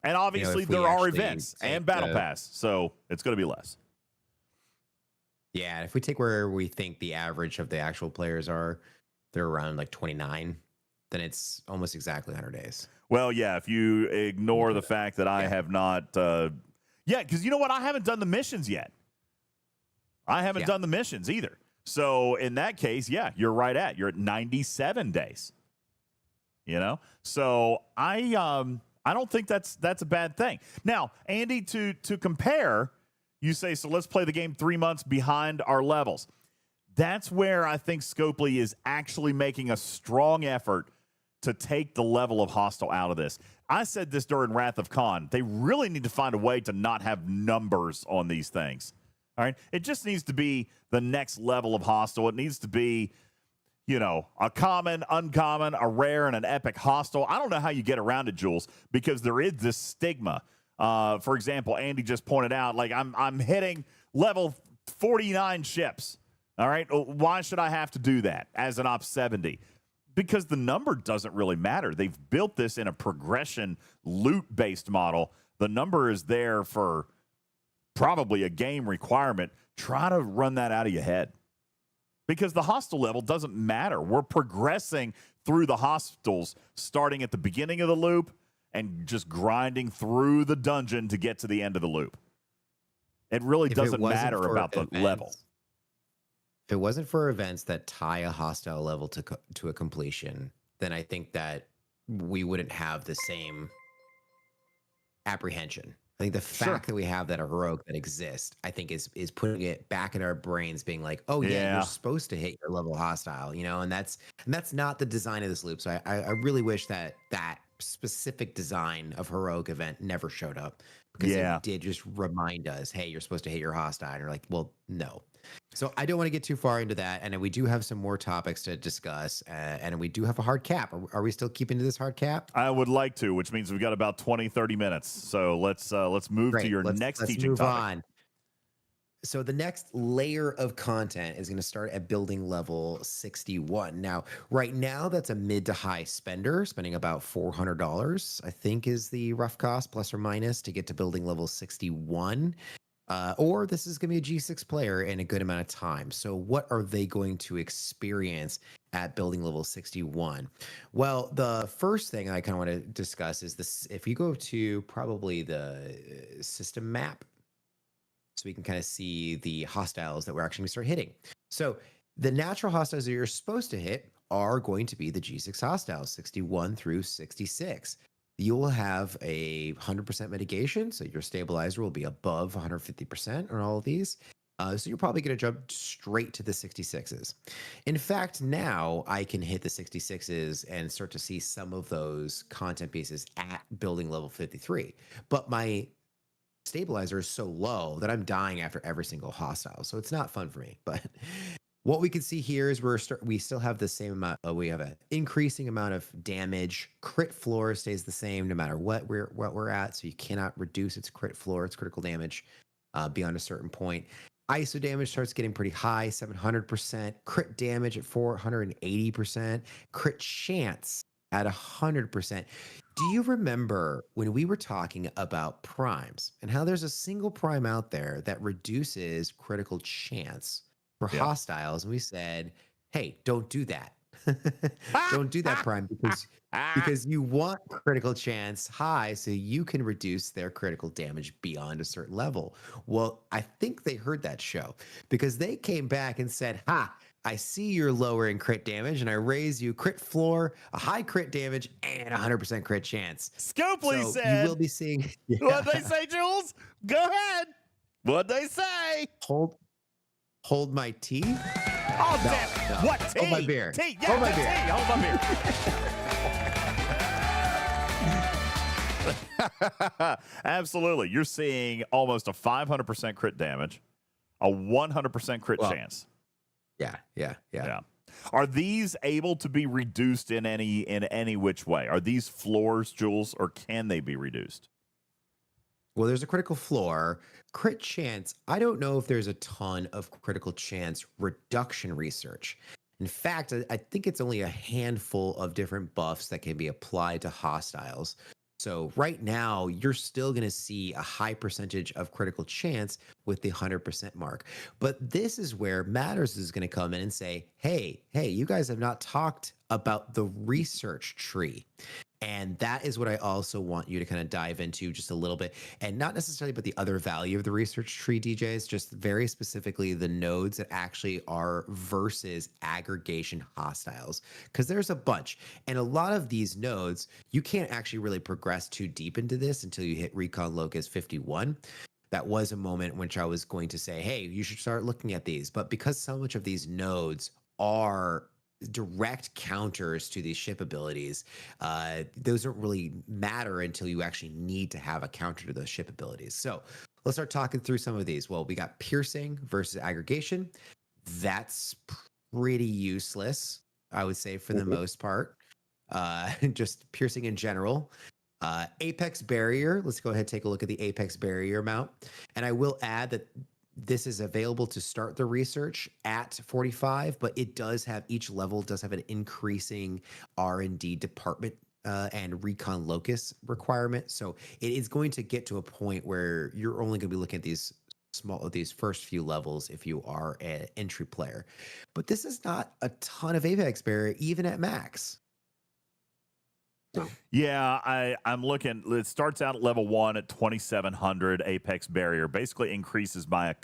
And obviously, there are events and Battle Pass, so it's going to be less. Yeah, if we take where we think the average of the actual players are, they're around like 29, then it's almost exactly 100 days. Well, yeah, if you ignore the fact that I have not, because you know what? I haven't done the missions yet. I haven't done the missions either. So in that case, yeah, you're at 97 days. You know? So I I don't think that's a bad thing. Now, Andy, to compare, you say, so let's play the game 3 months behind our levels. That's where I think Scopely is actually making a strong effort to take the level of hostile out of this. I said this during Wrath of Khan. They really need to find a way to not have numbers on these things. All right? It just needs to be the next level of hostile. It needs to be, you know, a common, uncommon, a rare, and an epic hostile. I don't know how you get around it, Jules, because there is this stigma. For example, Andy just pointed out, like, I'm hitting level 49 ships. All right? Why should I have to do that as an Op 70? Because the number doesn't really matter. They've built this in a progression loot-based model. The number is there for probably a game requirement. Try to run that out of your head. Because the hostile level doesn't matter. We're progressing through the hostiles, starting at the beginning of the loop and just grinding through the dungeon to get to the end of the loop. It really doesn't matter about the level. If it wasn't for events that tie a hostile level to a completion, then I think that we wouldn't have the same apprehension. I think the fact that we have that heroic that exists, I think is putting it back in our brains, being like, oh yeah, you're supposed to hit your level hostile, you know, and that's not the design of this loop. So I really wish that specific design of heroic event never showed up, because it did just remind us, hey, you're supposed to hit your hostile, and you're like, well, no. So I don't want to get too far into that, and we do have some more topics to discuss, and we do have a hard cap. Are we still keeping to this hard cap? I would like to, which means we've got about 20-30 minutes. So let's move to your next teaching topic. On. So the next layer of content is going to start at building level 61. Now, right now, that's a mid to high spender, spending about $400, I think is the rough cost, plus or minus, to get to building level 61. Or this is going to be a G6 player in a good amount of time. So what are they going to experience at building level 61? Well, the first thing I kind of want to discuss is this. If you go to probably the system map, so we can kind of see the hostiles that we're actually going to start hitting. So the natural hostiles that you're supposed to hit are going to be the G6 hostiles, 61 through 66. You will have a 100% mitigation, so your stabilizer will be above 150% on all of these. So you're probably going to jump straight to the 66s. In fact, now I can hit the 66s and start to see some of those content pieces at building level 53. But my stabilizer is so low that I'm dying after every single hostile, so it's not fun for me. But what we can see here is we still have the same amount. We have an increasing amount of damage. Crit floor stays the same no matter what we're at, so you cannot reduce its crit floor, its critical damage, beyond a certain point. ISO damage starts getting pretty high, 700%. Crit damage at 480%. Crit chance at 100%. Do you remember when we were talking about primes and how there's a single prime out there that reduces critical chance for hostiles? And we said, hey, don't do that. Don't do that, prime, because you want critical chance high so you can reduce their critical damage beyond a certain level. Well, I think they heard that show, because they came back and said, I see you're lowering crit damage, and I raise you crit floor, a high crit damage, and 100% crit chance. Scopely said, you will be seeing. What'd they say, Jules? Go ahead. What'd they say? Hold my tea. Oh, damn it. No. What? Tea? Hold my beer. Tea. Yeah, hold my beer. Tea. Hold my beer. Absolutely. You're seeing almost a 500% crit damage, a 100% crit chance. Yeah. Are these able to be reduced in any which way? Are these floors, Jules, or can they be reduced? Well, there's a critical floor. Crit chance, I don't know if there's a ton of critical chance reduction research. In fact, I think it's only a handful of different buffs that can be applied to hostiles. So right now, you're still going to see a high percentage of critical chance with the 100% mark. But this is where Matters is going to come in and say, hey, you guys have not talked about the research tree. And that is what I also want you to kind of dive into just a little bit, and not necessarily but the other value of the research tree, DJs, just very specifically the nodes that actually are versus aggregation hostiles, because there's a bunch. And a lot of these nodes, you can't actually really progress too deep into this until you hit Recon Locus 51. That was a moment in which I was going to say, hey, you should start looking at these. But because so much of these nodes are direct counters to these ship abilities, those don't really matter until you actually need to have a counter to those ship abilities. So let's start talking through some of these. Well, we got piercing versus aggregation. That's pretty useless, I would say, for the most part. Just piercing in general. Apex barrier. Let's go ahead and take a look at the apex barrier mount. And I will add that this is available to start the research at 45, but it does have, each level does have an increasing R&D department and recon locus requirement. So it is going to get to a point where you're only going to be looking at these first few levels if you are an entry player. But this is not a ton of apex barrier even at max. Yeah, I'm looking. It starts out at level 1 at 2,700 apex barrier. Basically increases by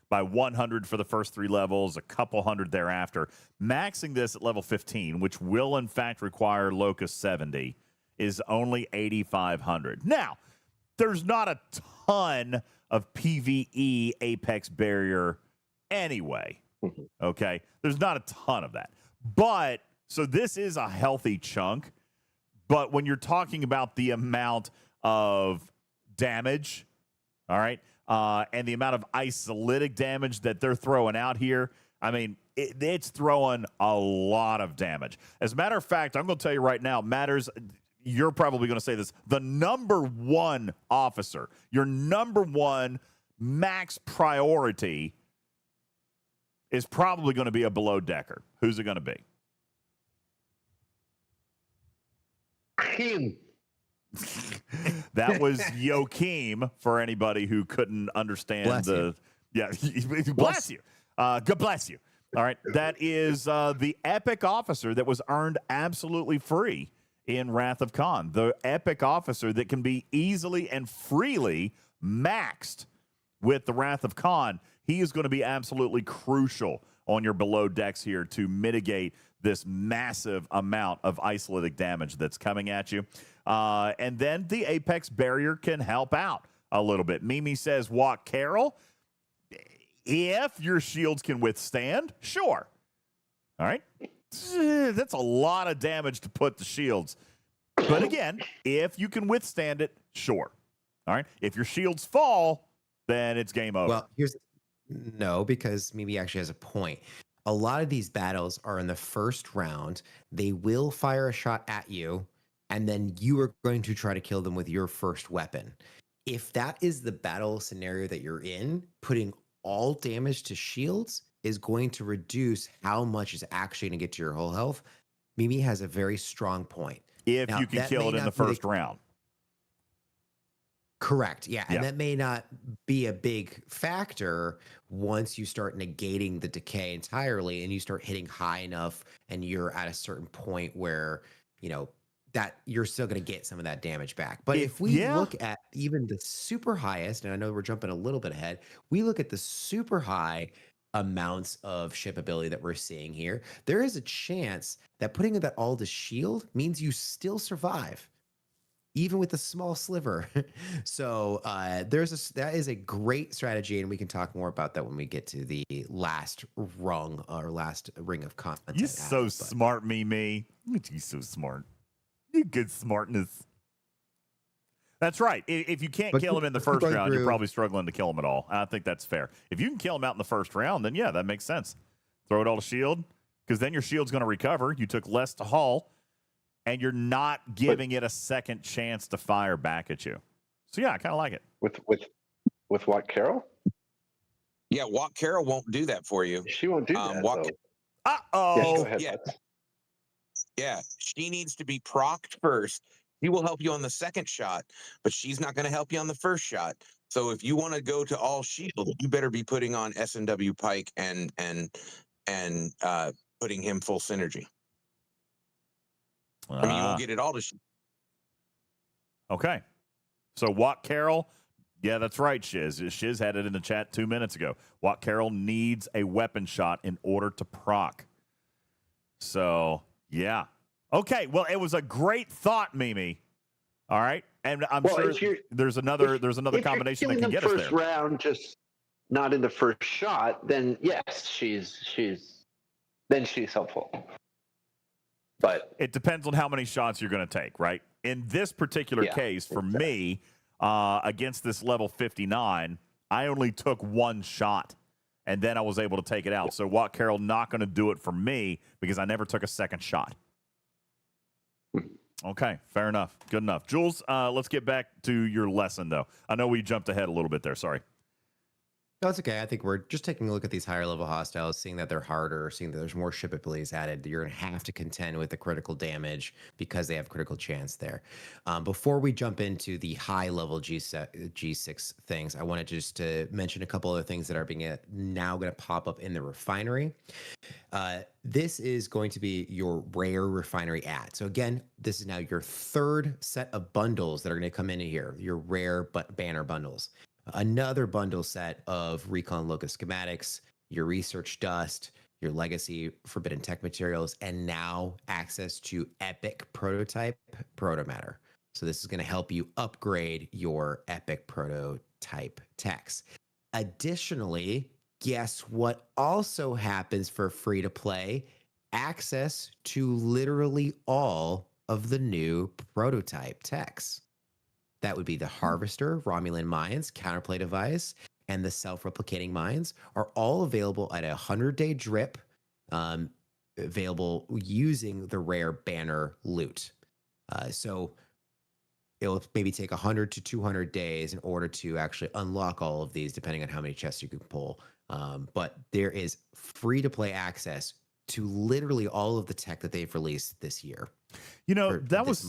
100 for the first 3 levels, a couple hundred thereafter. Maxing this at level 15, which will in fact require Locus 70, is only 8,500. Now, there's not a ton of PvE apex barrier anyway. Okay, there's not a ton of that, but so this is a healthy chunk. But when you're talking about the amount of damage, all right, and the amount of isolytic damage that they're throwing out here, I mean, it's throwing a lot of damage. As a matter of fact, I'm going to tell you right now, Matters, you're probably going to say this, the number 1 officer, your number 1 max priority is probably going to be a below decker. Who's it going to be? That was Joachim, for anybody who couldn't understand bless you. God bless you. All right. That is the epic officer that was earned absolutely free in Wrath of Khan. The epic officer that can be easily and freely maxed with the Wrath of Khan. He is going to be absolutely crucial on your below decks here to mitigate this massive amount of isolytic damage that's coming at you. And then the apex barrier can help out a little bit. Mimi says, Walk Carol. If your shields can withstand, sure. All right. That's a lot of damage to put the shields. But again, if you can withstand it, sure. All right. If your shields fall, then it's game over. Well, no, because Mimi actually has a point. A lot of these battles are in the first round. They will fire a shot at you, and then you are going to try to kill them with your first weapon. If that is the battle scenario that you're in, putting all damage to shields is going to reduce how much is actually going to get to your whole health. Mimi has a very strong point. If you can kill it in the first round. Correct. Yeah. And that may not be a big factor once you start negating the decay entirely and you start hitting high enough and you're at a certain point where, you know, that you're still going to get some of that damage back. But if we look at even the super highest, and I know we're jumping a little bit ahead, we look at the super high amounts of ship ability that we're seeing here, there is a chance that putting that all to shield means you still survive, even with a small sliver. So that is a great strategy, and we can talk more about that when we get to the last rung or last ring of content. You're so smart, Mimi. You're so smart. You good smartness. That's right. If you can't kill him in the first round, you're probably struggling to kill him at all. I think that's fair. If you can kill him out in the first round, then yeah, that makes sense. Throw it all to shield, because then your shield's going to recover. You took less to haul, and you're not giving it a second chance to fire back at you. So yeah, I kind of like it. With what, Carol? Yeah, Walk Carol won't do that for you. She won't do that. Uh-oh. Yeah, she needs to be procced first. She will help you on the second shot, but she's not going to help you on the first shot. So if you want to go to all shield, you better be putting on S&W Pike and putting him full synergy. I mean, you won't get it all to shield. Okay. So Watt Carroll, yeah, that's right, Shiz. Shiz had it in the chat 2 minutes ago. Watt Carroll needs a weapon shot in order to proc. So, yeah. Okay, well, it was a great thought, Mimi. All right? And I'm sure there's another combination that can get us there. If you're killing the first round, just not in the first shot, then yes, she's helpful. But it depends on how many shots you're going to take, right? In this particular case, for me, against this level 59, I only took one shot, and then I was able to take it out. So Watt Carroll not going to do it for me because I never took a second shot. Okay, fair enough. Good enough. Jules, let's get back to your lesson, though. I know we jumped ahead a little bit there. Sorry. No, it's okay. I think we're just taking a look at these higher level hostiles, seeing that they're harder, seeing that there's more ship abilities added. You're going to have to contend with the critical damage because they have critical chance there. Before we jump into the high level G6 things, I wanted just to mention a couple other things that are now going to pop up in the refinery. This is going to be your rare refinery ad. So again, this is now your third set of bundles that are going to come into here, your rare banner bundles. Another bundle set of recon locus schematics, your research dust, your legacy forbidden tech materials, and now access to epic prototype protomatter. So this is going to help you upgrade your epic prototype techs. Additionally, guess what also happens for free to play? Access to literally all of the new prototype techs. That would be the Harvester, Romulan Mines, Counterplay Device, and the Self-Replicating Mines are all available at a 100-day drip, available using the rare banner loot. So it'll maybe take 100 to 200 days in order to actually unlock all of these, depending on how many chests you can pull. But there is free-to-play access to literally all of the tech that they've released this year. You know, that was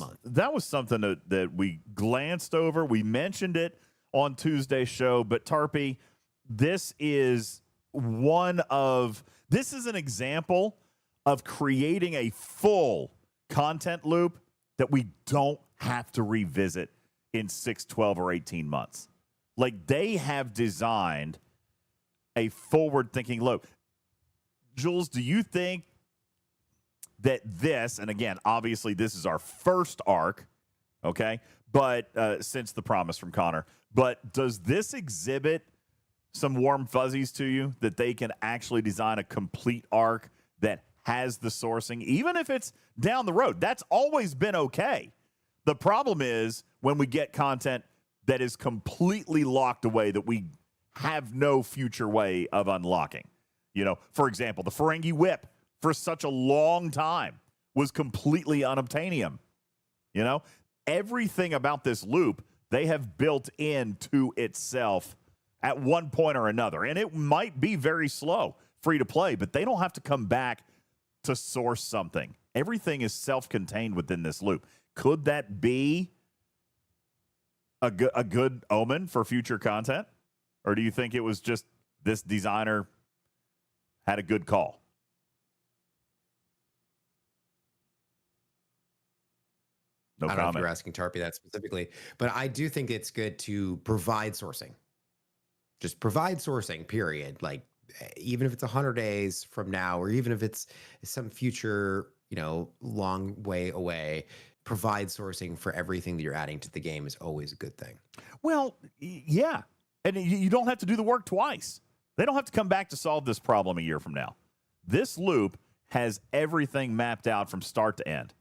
something that we glanced over. We mentioned it on Tuesday's show, but Tarpy, this is an example of creating a full content loop that we don't have to revisit in 6, 12, or 18 months. Like, they have designed a forward-thinking loop. Jules, do you think that this, and again, obviously this is our first arc, okay, but since the promise from Connor, but does this exhibit some warm fuzzies to you that they can actually design a complete arc that has the sourcing, even if it's down the road? That's always been okay. The problem is when we get content that is completely locked away that we have no future way of unlocking. You know, for example, the Ferengi Whip for such a long time was completely unobtainium. You know, everything about this loop they have built into itself at one point or another. And it might be very slow, free to play, but they don't have to come back to source something. Everything is self-contained within this loop. Could that be a good omen for future content? Or do you think it was just this designer had a good call? No I don't comment. know if you're asking Tarpy that specifically, but I do think it's good to provide sourcing. Just provide sourcing, period. Like, even if it's 100 days from now, or even if it's some future, long way away, provide sourcing for everything that you're adding to the game is always a good thing. Well, yeah. And you don't have to do the work twice. They don't have to come back to solve this problem a year from now. This loop has everything mapped out from start to end.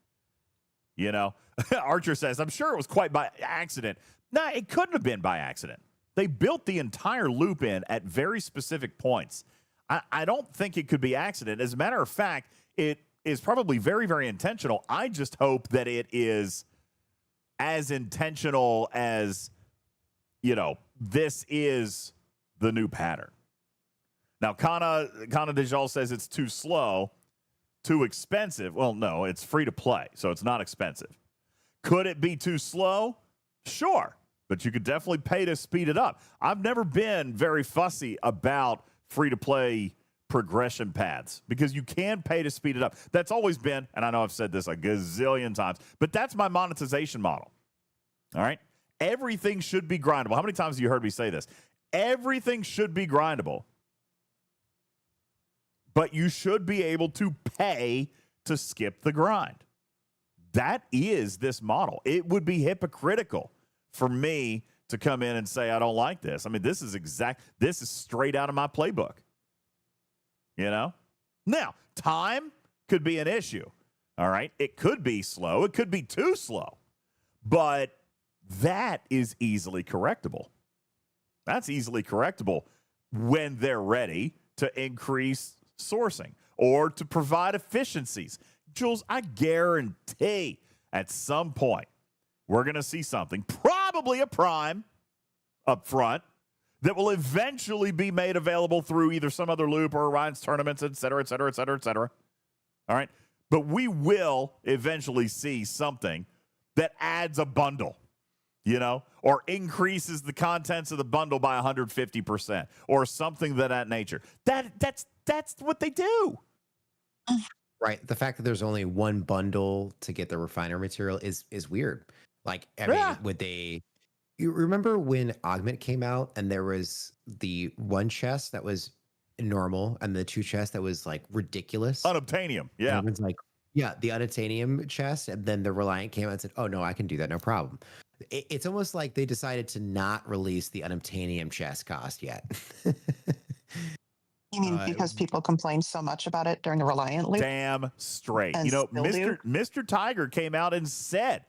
Archer says, I'm sure it was quite by accident. Nah, it couldn't have been by accident. They built the entire loop in at very specific points. I don't think it could be accident. As a matter of fact, it is probably very, very intentional. I just hope that it is as intentional as, this is the new pattern. Now, Kana Dejal says it's too slow, too expensive. Well, no, it's free to play, so it's not expensive. Could it be too slow? Sure, but you could definitely pay to speed it up. I've never been very fussy about free to play progression paths because you can pay to speed it up. That's always been, and I know I've said this a gazillion times, but that's my monetization model. All right. Everything should be grindable. How many times have you heard me say this? Everything should be grindable, but you should be able to pay to skip the grind. That is this model. It would be hypocritical for me to come in and say, I don't like this. I mean, this is straight out of my playbook. You know? Now, time could be an issue. All right. It could be slow. It could be too slow. But that is easily correctable. That's easily correctable when they're ready to increase sourcing or to provide efficiencies. Jules, I guarantee at some point we're going to see something, probably a prime up front, that will eventually be made available through either some other loop or Orion's tournaments, et cetera, et cetera, et cetera, et cetera. All right. But we will eventually see something that adds a bundle, you know, or increases the contents of the bundle by 150% or something of that nature. That's what they do. Right. The fact that there's only one bundle to get the refiner material is weird. Like, I mean, would they? You remember when Augment came out and there was the one chest that was normal and the two chests that was like ridiculous? Unobtainium. Yeah. Everyone's like, yeah, the unobtainium chest. And then the Reliant came out and said, oh, no, I can do that. No problem. It's almost like they decided to not release the unobtainium chest cost yet. You mean because people complained so much about it during the Reliant loop? Damn straight. And You know, still do? Mr. Tiger came out and said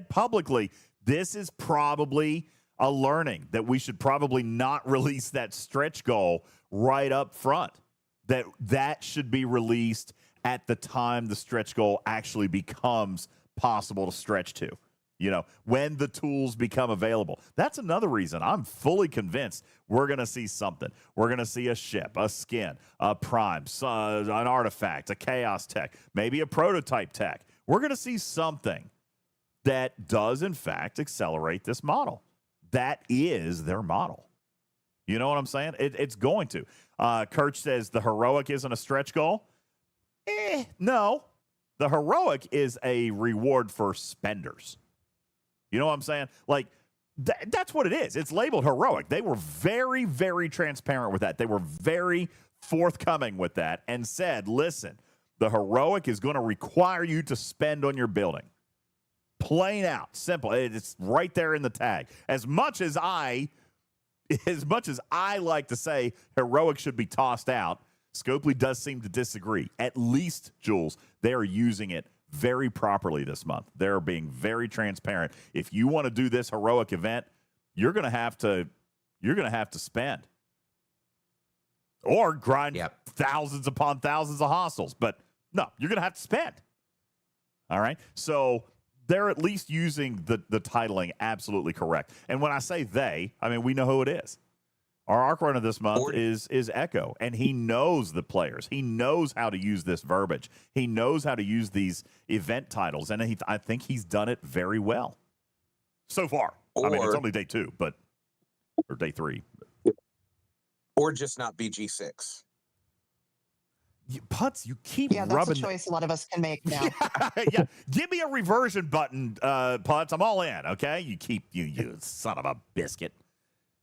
publicly, this is probably a learning that we should probably not release that stretch goal right up front. That should be released at the time the stretch goal actually becomes possible to stretch to. You know, when the tools become available. That's another reason I'm fully convinced we're going to see something. We're going to see a ship, a skin, a prime, an artifact, a chaos tech, maybe a prototype tech. We're going to see something that does, in fact, accelerate this model. That is their model. You know what I'm saying? It's going to. Kirch says the heroic isn't a stretch goal. No. The heroic is a reward for spenders. You know what I'm saying? Like, that's what it is. It's labeled heroic. They were very, very transparent with that. They were very forthcoming with that and said, listen, the heroic is going to require you to spend on your building. Plain out, simple. It's right there in the tag. As much as I like to say heroic should be tossed out, Scopely does seem to disagree. At least, Jules, they are using it very properly this month. They're being very transparent. If you want to do this heroic event, you're going to have to spend or grind thousands upon thousands of hostels. But no, you're going to have to spend. All right. So they're at least using the titling absolutely correct. And when I say they, I mean, we know who it is. Our arc runner this month is Echo, and he knows the players. He knows how to use this verbiage. He knows how to use these event titles, and I think he's done it very well so far. I mean, it's only day 2, or day 3. Or just not BG6. Putz, you keep rubbing. That's a choice a lot of us can make now. Yeah, give me a reversion button, Putz. I'm all in. Okay, you son of a biscuit.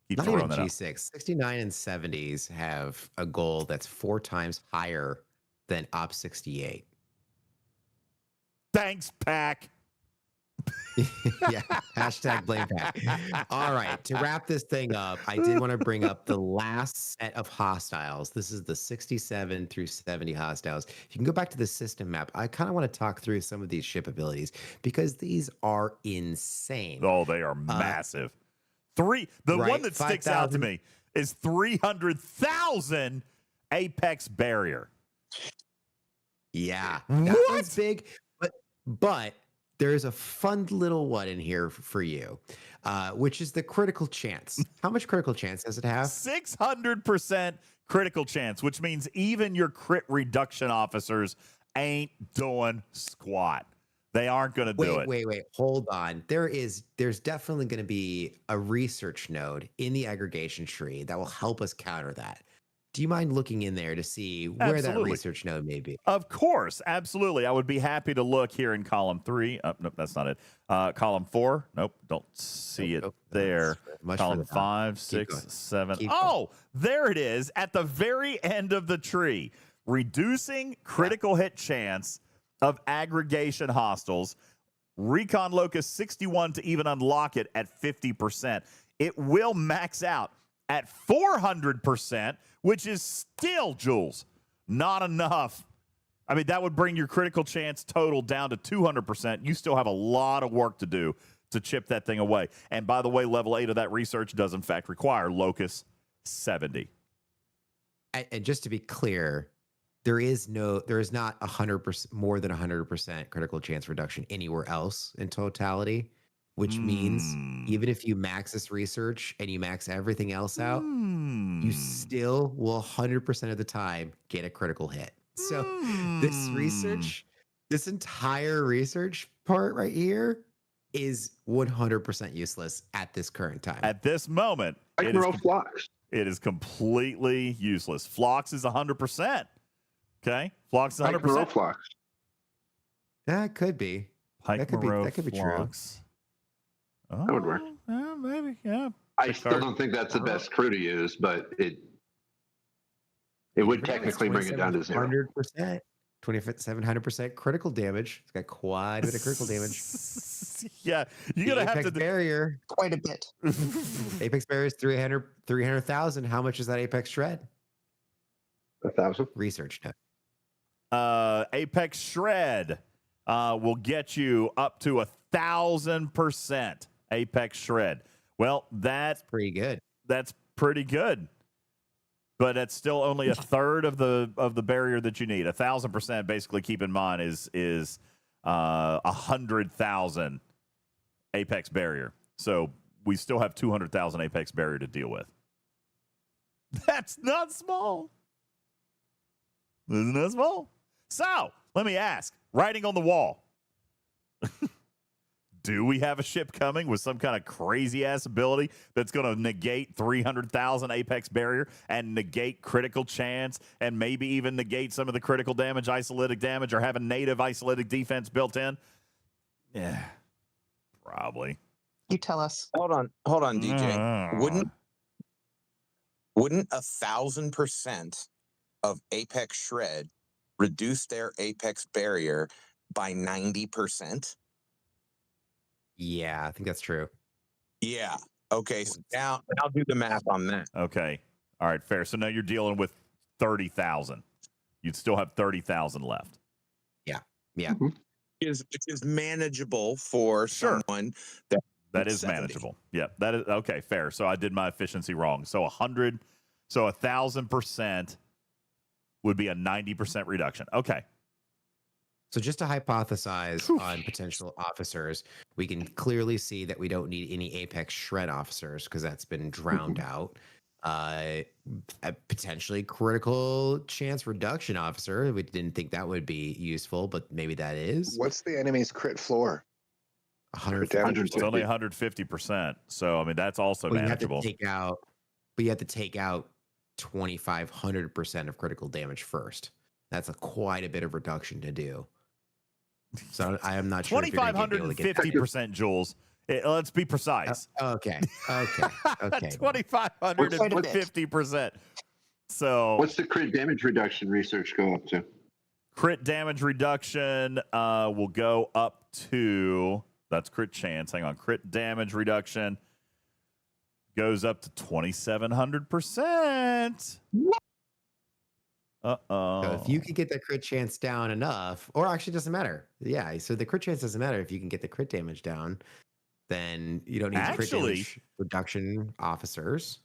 Not even G6. 69 and 70s have a goal that's 4 times higher than Op 68. Thanks, Pack. Yeah, hashtag blame Pack. All right, to wrap this thing up, I did want to bring up the last set of hostiles. This is the 67 through 70 hostiles. You can go back to the system map. I kind of want to talk through some of these ship abilities because these are insane. Oh, they are massive. One that sticks out to me is 300,000 Apex barrier. Yeah, that one's big, but there's a fun little one in here for you, which is the critical chance. How much critical chance does it have? 600% critical chance, which means even your crit reduction officers ain't doing squat. They aren't going to do it. Wait. Hold on. There's definitely going to be a research node in the aggregation tree that will help us counter that. do you mind looking in there to see where that Absolutely. research node may be? Of course, absolutely. I would be happy to look here in column 3. Nope, that's not it. Column 4. Nope, don't see it there. Column 5, 6, 7. Oh, there it is at the very end of the tree. Reducing critical hit chance of aggregation hostiles. Recon Locus 61 to even unlock it at 50%. It will max out at 400%, which is still, Jules, not enough. I mean, that would bring your critical chance total down to 200%. You still have a lot of work to do to chip that thing away. And by the way, level 8 of that research does in fact require Locus 70. And just to be clear, there is not 100% more than 100% critical chance reduction anywhere else in totality, which means even if you max this research and you max everything else out, you still will 100% of the time get a critical hit. So this entire research part right here is 100% useless at this current time. At this moment, Like Flox. It is completely useless. Flox is 100%. Okay, Flox is 100%. Flox. That could be. That could be true. Oh, That would work. Maybe, yeah. I still don't think that's the best crew to use, but it would technically bring it down to 0. 100%. 2,700% critical damage. It's got quite a bit of critical damage. Yeah, you're going to have to... barrier. Quite a bit. Apex barrier is 300,000. How much is that Apex Shred? 1,000. Research net. Apex Shred will get you up to 1,000% Apex Shred. Well, that's pretty good. That's pretty good. But that's still only a third of the barrier that you need. 1,000%, basically, keep in mind, is 100,000 Apex barrier. So we still have 200,000 Apex barrier to deal with. That's not small. Isn't that small? So let me ask, writing on the wall. Do we have a ship coming with some kind of crazy ass ability that's going to negate 300,000 Apex barrier and negate critical chance and maybe even negate some of the critical damage, isolytic damage, or have a native isolytic defense built in? Yeah, probably. You tell us. Hold on, DJ. Wouldn't 1,000% of Apex Shred reduce their Apex barrier by 90%? Yeah, I think that's true. Yeah. Okay. So now I'll do the math on that. Okay. All right. Fair. So now you're dealing with 30,000. You'd still have 30,000 left. Yeah. Yeah. Which is manageable for someone that is 70. manageable. Yeah. That is okay. Fair. So I did my efficiency wrong. So 1,000% would be a 90% reduction. Okay. So just to hypothesize on potential officers, we can clearly see that we don't need any Apex Shred officers because that's been drowned out. A potentially critical chance reduction officer. We didn't think that would be useful, but maybe that is. What's the enemy's crit floor? 150. It's only 150%. So I mean that's also manageable. You have to take out 2,500% of critical damage first. That's quite a bit of reduction to do. So I am not sure. 2,550%, Jules. Let's be precise. Okay. 2,550%. So what's the crit damage reduction research go up to? Crit damage reduction will go up to, that's crit chance. Hang on. Crit damage reduction goes up to 2,700%. So if you could get the crit chance down enough, or actually it doesn't matter. Yeah, so the crit chance doesn't matter if you can get the crit damage down, then you don't need crit damage reduction officers.